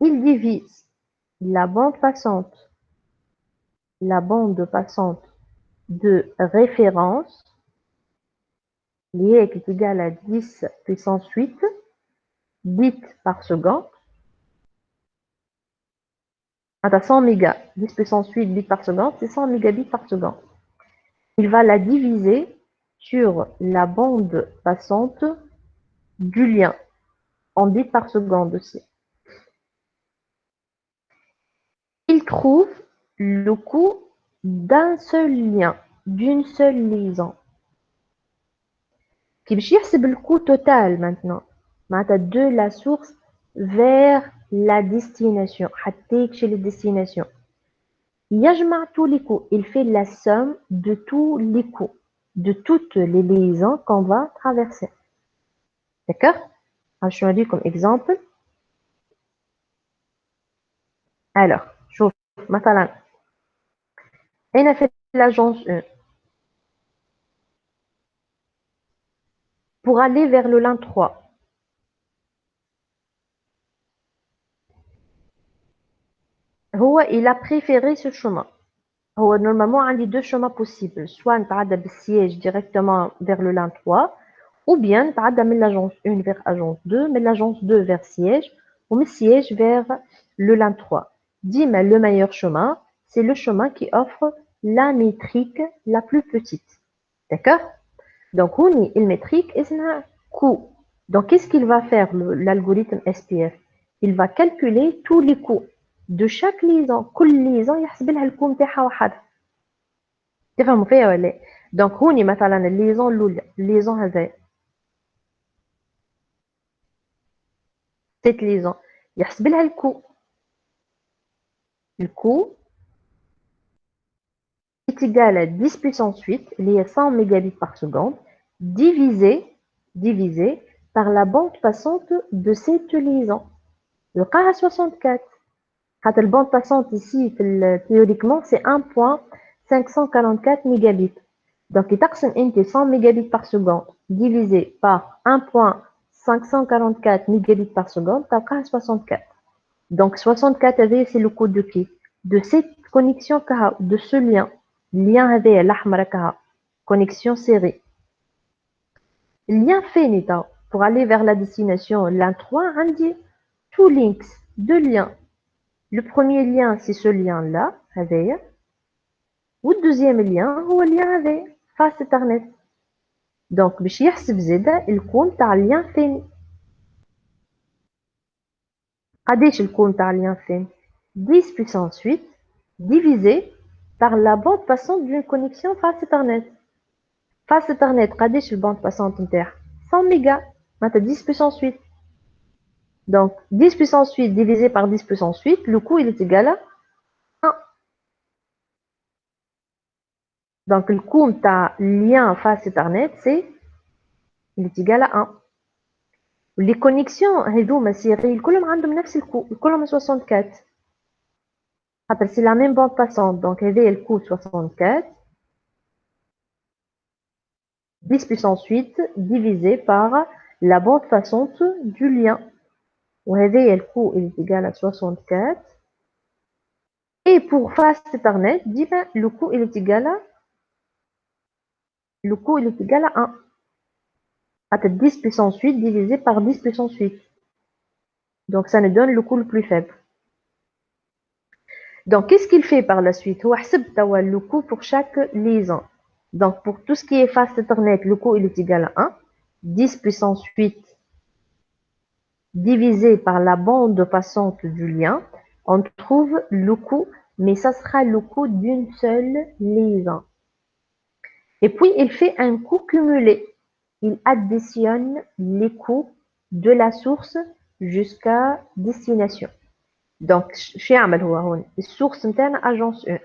Il divise la bande passante de référence liée qui est égale à 10 puissance 8 bits par seconde. À 100 mégas, 10 puissance 8 bits par seconde, c'est 100 mégabits par seconde. Il va la diviser sur la bande passante du lien, en bits par seconde aussi. Il trouve le coût d'un seul lien, d'une seule liaison. كيفاش يحسب le coût total maintenant de la source vers la destination حتى يكشي للديستيناسيون. يجمع tous les coûts, il fait la somme de tous les coûts, de toutes les liaisons qu'on va traverser. D'accord? Je vais comme exemple. Alors, شوف مثلا هنا في l'agence 1 pour aller vers le lin 3. Il a préféré ce chemin. Normalement, il y a deux chemins possibles. Soit on va le siège directement vers le lin 3, ou bien on va de l'agence 1 vers l'agence 2, mais l'agence 2 vers siège, ou le siège vers le lin 3. Dis-moi, le meilleur chemin, c'est le chemin qui offre la métrique la plus petite. D'accord? Donc, il métrique et c'est un coût. Donc, qu'est-ce qu'il va faire l'algorithme SPF? Il va calculer tous les coûts de chaque liaison. كل liaison يحسب لها الكو نتاعها وحدها. تفهموا فيها ولا؟ دونك هوني مثلا الليزون الاولى الليزون هذايا cette liaison يحسب لها الكو est égal à 10 puissance 8 اللي هي 100 mégabits par seconde divisé par la bande passante de cette liaison. يلقاها 64. La bande passante ici, théoriquement, c'est 1.544 mégabits. Donc, il y a 100 mégabits par seconde divisé par 1.544 mégabits par seconde, tu as 64. Donc, 64, c'est le coût de qui? De cette connexion, de ce lien. Lien avec l'ahmar, connexion série. Lien fait, pour aller vers la destination, lien 3, on dit two links, deux liens. Le premier lien, c'est ce lien-là, ou le deuxième lien, c'est le lien avec face Ethernet. Donc, باش يحسب زادا الكون تاع اللين فين. قداش الكون تاع اللين فين؟ 10 puissance 8 divisé par la bande passante d'une connexion face Ethernet. Face Ethernet, قداش البande passante نتاعها؟ 100 mégas, معناتها 10 puissance 8. Donc, 10 puissance 8 divisé par 10 puissance 8, le coût il est égal à 1. Donc, le coût de lien face Ethernet, il est égal à 1. Les connexions هذوما سيريل كلهم عندهم نفس الكو كلهم 64 خاطر c'est la même bande passante donc هذايا الكو 64 10 puissance 8 divisé par la bande passante du lien وهذايا الكو il est égal à 64 et pour face Ethernet ديما le coût il est égal à 1 à 10 puissance 8 divisé par 10 puissance 8 donc ça nous donne le coût le plus faible. Donc qu'est-ce qu'il fait par la suite? هو حسب توا le coût pour chaque liaison. Donc pour tout ce qui est face Ethernet le coût il est égal à 1 10 puissance 8 divisé par la bande passante du lien, on trouve le coût, mais ça sera le coût d'une seule liaison. Et puis, il fait un coût cumulé. Il additionne les coûts de la source jusqu'à destination. Donc, شو يعمل هو هون؟ السورس نتاعنا agence 1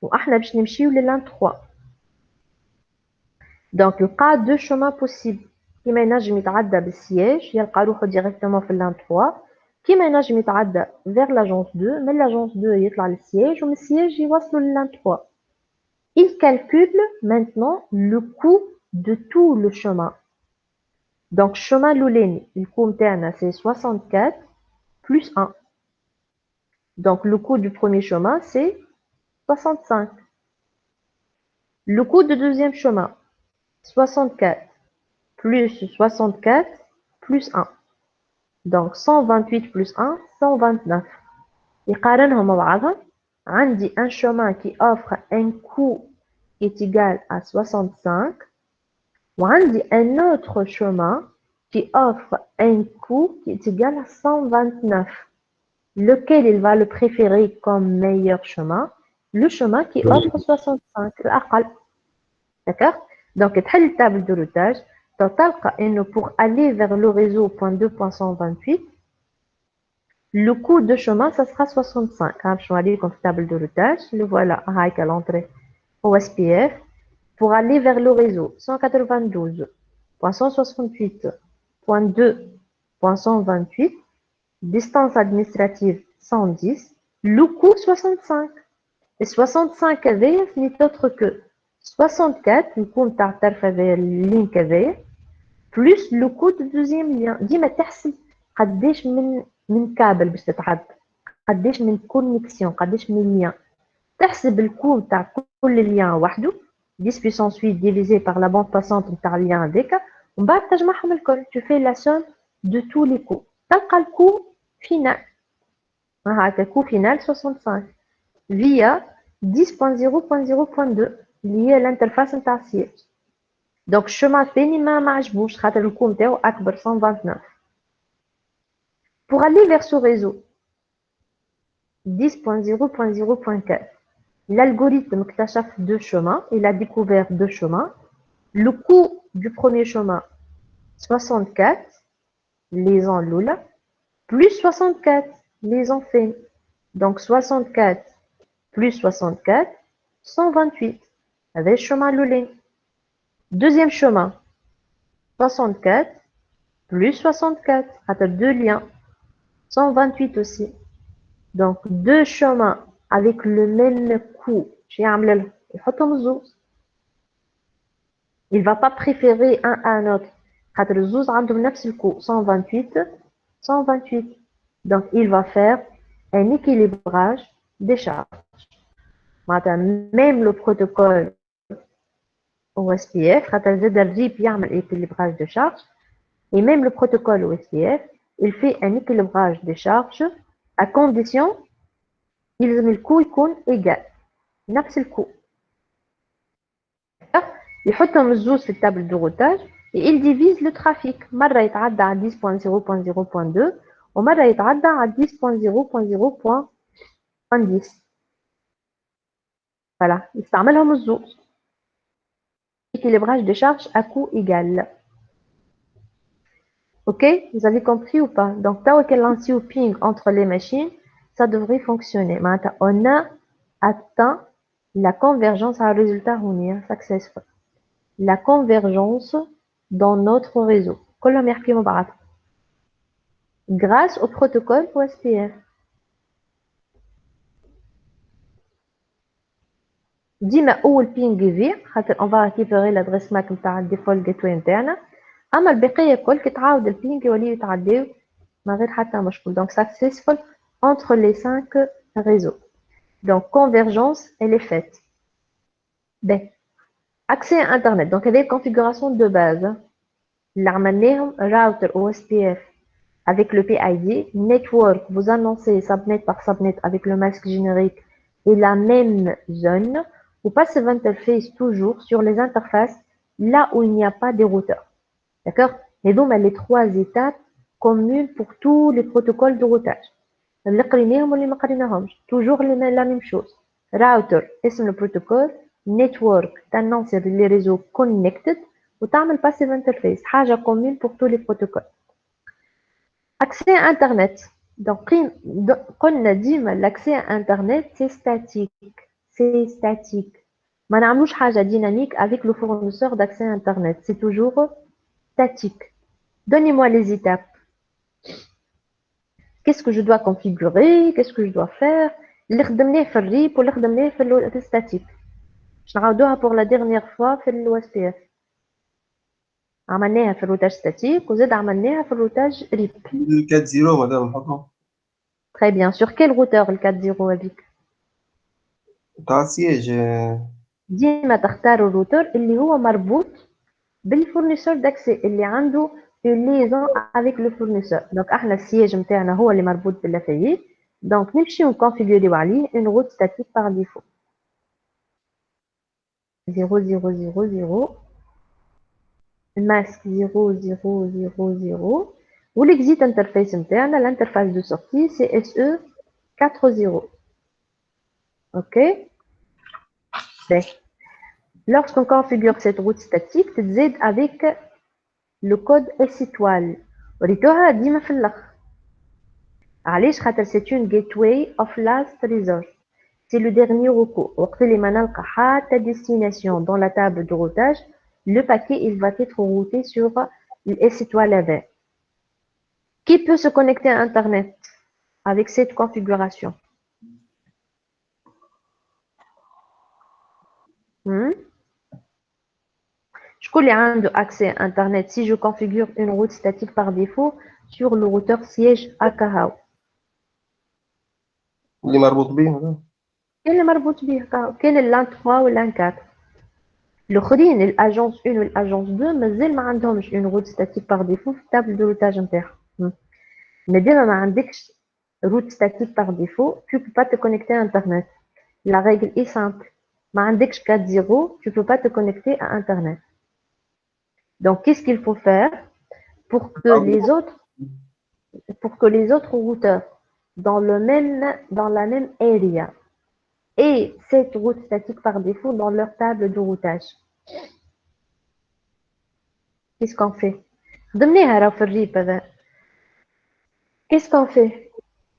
وإحنا باش نمشيو للان 3. Donc, يلقى deux chemins possibles. كيما ينجم يتعدى بالسياج يلقى روحو ديريكتومون في اللان 3 كيما ينجم يتعدى vers l'agence 2 من l'agence 2 يطلع للسياج ومن السياج يوصلوا للان 3. Il calcule maintenant le coût de tout le chemin. Donc chemin l'ouleni, le coût interne c'est 64 plus 1. Donc le coût du premier chemin c'est 65. Le coût du deuxième chemin 64 plus 64 plus 1. Donc 128 plus 1, 129. يقارنهم مع بعضهم. عندي un chemin qui offre un coût qui est égal à 65. وعندي un autre chemin qui offre un coût qui est égal à 129. Lequel il va le préférer comme meilleur chemin? Le chemin qui offre 65, الأقل. D'accord? Donc, تحل la table de routage. تلقى إنه pour aller vers le réseau .2.128, le coût de chemin, ça sera 65. Je vais aller comme table de routage. Le voilà, à l'entrée au SPF. Pour aller vers le réseau 192.168.2.128, distance administrative 110, le coût 65. Et 65 هذايا n'est autre que 64 le coût نتاع الطرف هذايا اللينك هذايا plus le coût du deuxième lien. ديما تحسب قداش من كابل باش تتعدى قداش من كونيكسيون قداش من ليان تحسب الكو نتاع كل ليان وحده 10 puissance 8 divisé par la bande passante نتاع الليان هذاك ومن بعد تجمعهم الكل tu fais la somme de tous les coûts تلقى الكو final هاكا الكو final 65 via 10.0.0.2 اللي هي الانترفاس نتاع السياج. دونك الشوما الثاني ما عجبوش خاطر الكو نتاعو اكبر 129. Pour aller vers ce réseau 10.0.0.4, l'algorithme اكتشف deux chemins, il a découvert deux chemins. Le coût du premier chemin 64 liaison l'oula plus 64 liaison ثاني. Donc 64 plus 64 128 avec le chemin l'oulin. Deuxième chemin 64 plus 64 à deux liens 128 aussi. Donc deux chemins avec le même coût. Il va pas préférer un à un autre. خاطر الزوز عندهم نفس الكو 128. Donc il va faire un équilibrage des charges. Même le protocole OSPF, خاطر زاد الريب يعمل équilibrage de charges. Et même le protocole OSPF, il fait un équilibrage des charges à condition يلزم الكو يكون égal. نفس الكو. يحطهم الزوز في التابل دو routage et il divise le trafic. مرة يتعدى على 10.0.0.2 ومرة يتعدى على 10.0.0.10. Voilà, يستعملهم الزوز. Équilibrage des charges à coût égal. Ok, vous avez compris ou pas? Donc, tant qu'elle lance au ping entre les machines, ça devrait fonctionner. Maintenant, on a atteint la convergence à un résultat successful. La convergence dans notre réseau. كلهم يحكيوا مع بعض grâce au protocole OSPF. ديما اول بينغ يفيق خاطر on va récupérer l'adresse MAC نتاع الديفولت جيتواي نتاعنا، اما البقيه الكل كي تعاود البينغ يوليو يتعداو من غير حتى مشكل. donc successful entre les 5 réseaux. donc convergence elle est faite. ben accès à internet donc هذه configuration de base اللي عملناهم router OSPF avec le PID network. vous annoncez subnet par subnet avec le masque générique et la même zone. Vous passez l'interface toujours sur les interfaces là où il n'y a pas de routeur. D'accord? Et donc, les 3 étapes communes pour tous les protocoles de routage. اللي قريناهم واللي ما قريناهمش. toujours la même chose. Router اسم le protocole. Network تنصر les réseaux connected وتعمل passive interface. حاجة commune pour tous les protocoles. Accès à Internet. Donc, قلنا ديما l'accès à Internet c'est statique. C'est statique. ما نعملوش حاجة dynamique avec le fournisseur d'accès à Internet. C'est toujours statique. Donnez-moi les étapes. Qu'est-ce que je dois configurer? Qu'est-ce que je dois faire? اللي خدمناه في الريب واللي خدمناه في الستاتيك. باش نعاودوها pour la dernière fois في ال OSPF. عملناها في الروتاج ستاتيك وزاد عملناها في الروتاج ريب.
4.0 مدام نحطهم.
Très bien. Sur quel routeur le 4.0 هذيك؟
تاع السياج.
ديما تختاروا الروتور اللي هو مربوط بالفورنيسور داكسي اللي عنده une liaison avec le fournisseur. donc احنا السياج نتاعنا هو اللي مربوط باللافايت. donc نمشيو نكونفيغوريو عليه une route statique par défaut 0000 الماسك 0000 والاكزيت انترفيس نتاعنا الانترفاس دو سورتي CSE 40. ok. ben lorsqu'on configure cette route statique تتزاد avec le code S étoile وريتوها ديما في الاخر. علاش؟ خاطر c'est une gateway of last resort. c'est le dernier recours. وقت اللي ما نلقى حتى destination dans la table de routage le paquet il va être routé sur le S étoile avant. Qui peut se connecter à Internet avec cette configuration? شكون اللي عنده accès à Internet si je configure une route statique par défaut sur le routeur siège AKHAO?
اللي مربوط بيه مدام.
كاين اللي مربوط بيه كاين اللان 3 واللان 4. الاخرين الاجونس 1 والاجونس 2 مازال ما عندهمش une route statique par défaut في التابل دو روتاج نتاعهم. مادام ما عندكش route statique par défaut tu peux pas te connecter à Internet. la règle est simple. ما عندكش 4.0 tu peux pas te connecter à Internet. donc qu'est-ce qu'il faut faire pour que les autres routeurs dans la même area et cette route statique par défaut dans leur table de routage? Qu'est-ce qu'on fait? خدمناها راه في الريب هذا. Qu'est-ce qu'on fait?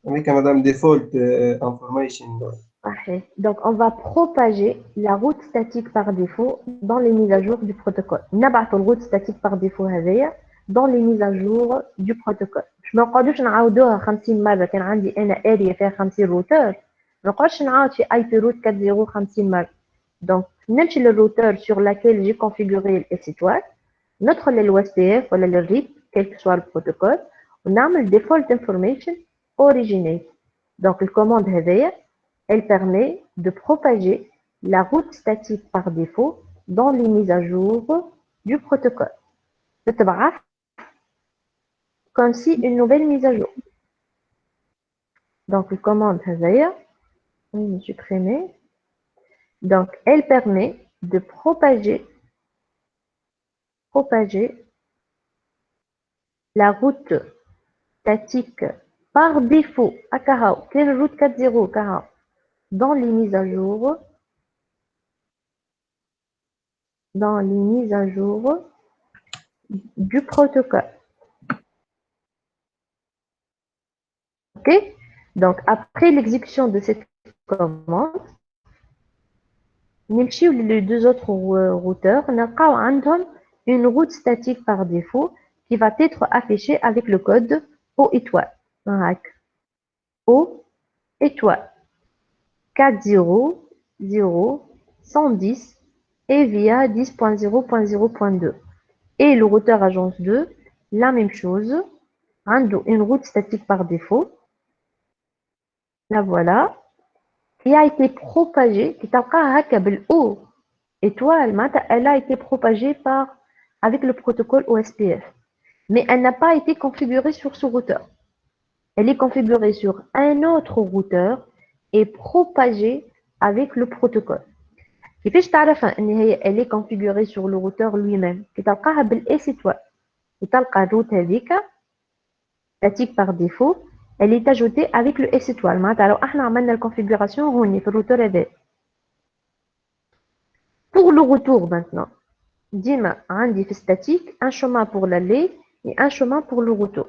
هذيك مدام default information.
صحيح. donc on va propager la route statique par défaut dans les mises à jour du protocole. نبعثوا الروت statique par défaut هذيا dans les mises à jour du protocole. باش ما نقعدوش نعاودوها 50 مرة. كان عندي أنا اريا فيها 50 روتور ما نقعدش نعاود في اي بي روت 4.0 50 مرة. donc نمشي للروتور sur laquelle j'ai configuré الاس étoile ندخل للو اس بي اف ولا للريب quel que soit le protocole ونعمل default information originate. donc الكوماند هذيا elle permet de propager la route statique par défaut dans les mises à jour du protocole. تتبعث comme si une nouvelle mise à jour. donc الكوماند هذيا supprimer. donc elle permet de propager la route statique par défaut à KHAO, quelle route 4.0 KHAO, dans les mises à jour du protocole. Ok. donc après l'exécution de cette commande les deux autres routeurs نلقاو عندهم une route statique par défaut qui va être affiché avec le code O étoile. O étoile 400 110 et via 10.0.0.2. Et le routeur agence 2, la même chose. Une route statique par défaut. La voilà. Qui a été propagée, qui t'a O étoile, elle a été propagée avec le protocole OSPF. Mais elle n'a pas été configurée sur ce routeur. Elle est configurée sur un autre routeur et propagée avec le protocole. كيفاش تعرف ان elle est configurée sur le routeur lui-même كي تلقاها بالاس étoile وتلقى الروت هذيك statique par défaut elle est ajoutée avec le S étoile معناتها لو احنا عملنا الكونفيغوراسيون هوني في الروتور هذا. Pour le retour maintenant ديما عندي في statique un chemin pour l'aller et un chemin pour le retour.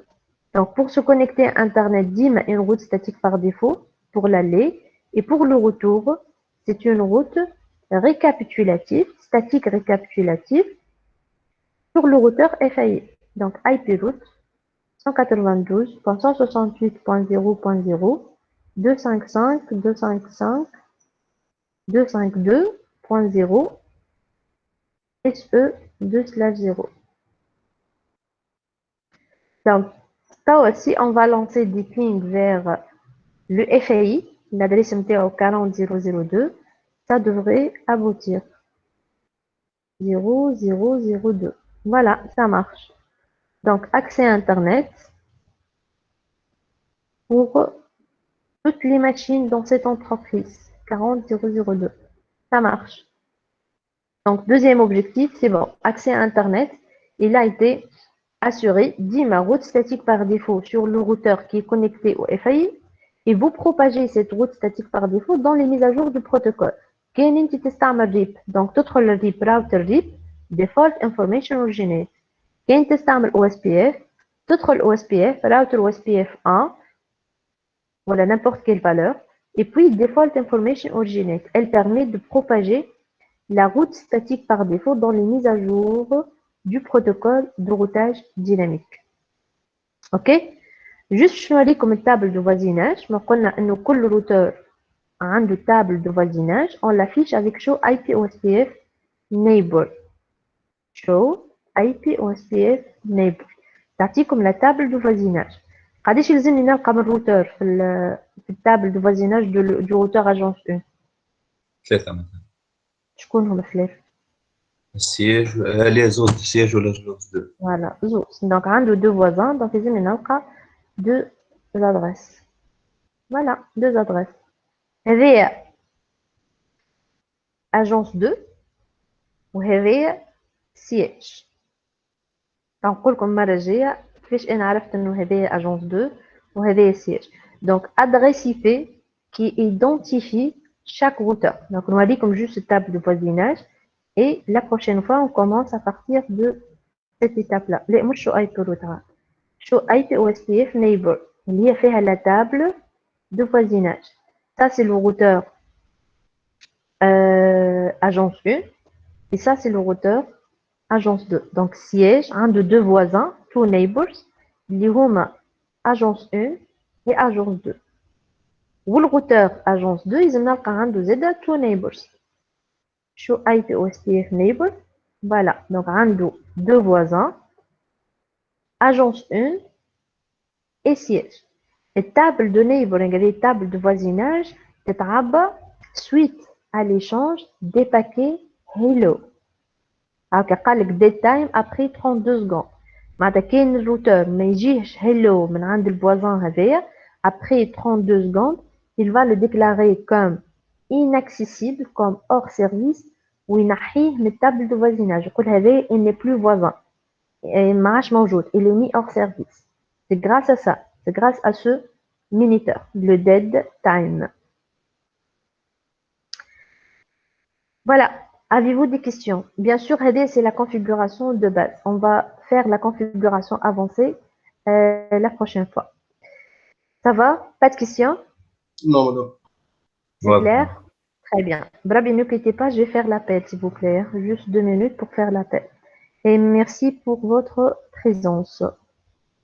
Donc pour se connecter à internet ديما une route statique par défaut pour l'aller et pour le retour c'est une route récapitulative, statique récapitulative sur le routeur FAI. Donc IP route 192.168.0.0 255 255 252.0 SE 2/0. Donc ça aussi on va lancer des pings vers le FAI, l'adresse MTO 40002. Ça devrait aboutir. 0002. Voilà, ça marche. Donc, accès à Internet pour toutes les machines dans cette entreprise. 40002. Ça marche. Donc, deuxième objectif, c'est bon. Accès à Internet. Il a été assuré. Dit ma route statique par défaut sur le routeur qui est connecté au FAI. Et vous propagez cette route statique par défaut dans les mises à jour du protocole. كاين انت تستعمل ريب دونك تدخل الريب راوتر ريب default information originate. كاين تستعمل OSPF تدخل OSPF راوتر OSPF 1 voilà n'importe quelle valeur et puis default information originate elle permet de propager la route statique par défaut dans les mises à jour du protocole de routage dynamique. Ok, juste je vais comme une table de voisinage ما قلنا انه كل routeur عنده table de voisinage, on l'affiche avec show IP OSPF neighbor. Show IP OSPF neighbor. تعطيكم la table de voisinage. قداش يلزمني نلقى من routeur في التابل de voisinage du routeur agence 1
ثلاثة مثلا.
شكون هم الثلاثة؟
السياج لي زوز السياج ولا جلوس دو.
Voilà, زوز. Donc عنده deux voisins, donc يلزمني نلقى deux adresses. Voilà, deux adresses. هذه agence 2 وهذه siège. نقول لكم المرة الجاية كيفاش أنا عرفت إنه هذه agence 2 وهذه siège. Donc adresse IP qui identifie chaque routeur. Donc نوريكم juste table de voisinage et la prochaine fois on commence à partir de cette étape-là. لا مش شو IP router. شو IP OSPF neighbor اللي هي فيها la table de voisinage. Ça c'est le routeur agence 1 et ça c'est le routeur agence 2. Donc siège, un de deux voisins, two neighbors, اللي هما agence 1 et agence 2. والle routeur agence 2 يلزم نلقى عنده زاده two neighbors. شو IP OSPF neighbor. Voilà, donc عنده deux voisins, agence 1 et siège. Les tables de neighboring, les tables de voisinage, تتعبى suite à l'échange des paquets hello. هاكا قالك dead time après 32 secondes. معناتها كاين الروتور ما يجيهش hello من عند الفوازان هذايا après 32 secondes il va le déclarer comme inaccessible comme hors service وينحيه من التابل de voisinage يقول هذا il n'est plus voisin ما عادش موجود il est mis hors service. C'est grâce à ça, c'est grâce à ce minuteur, le dead time. Voilà. Avez-vous des questions? Bien sûr, c'est la configuration de base. On va faire la configuration avancée la prochaine fois. Ça va? Pas de questions?
Non, madame.
C'est clair? Très bien. Brabi, ne quittez pas, je vais faire l'appel, s'il vous plaît. Juste 2 minutes pour faire l'appel. et merci pour votre présence.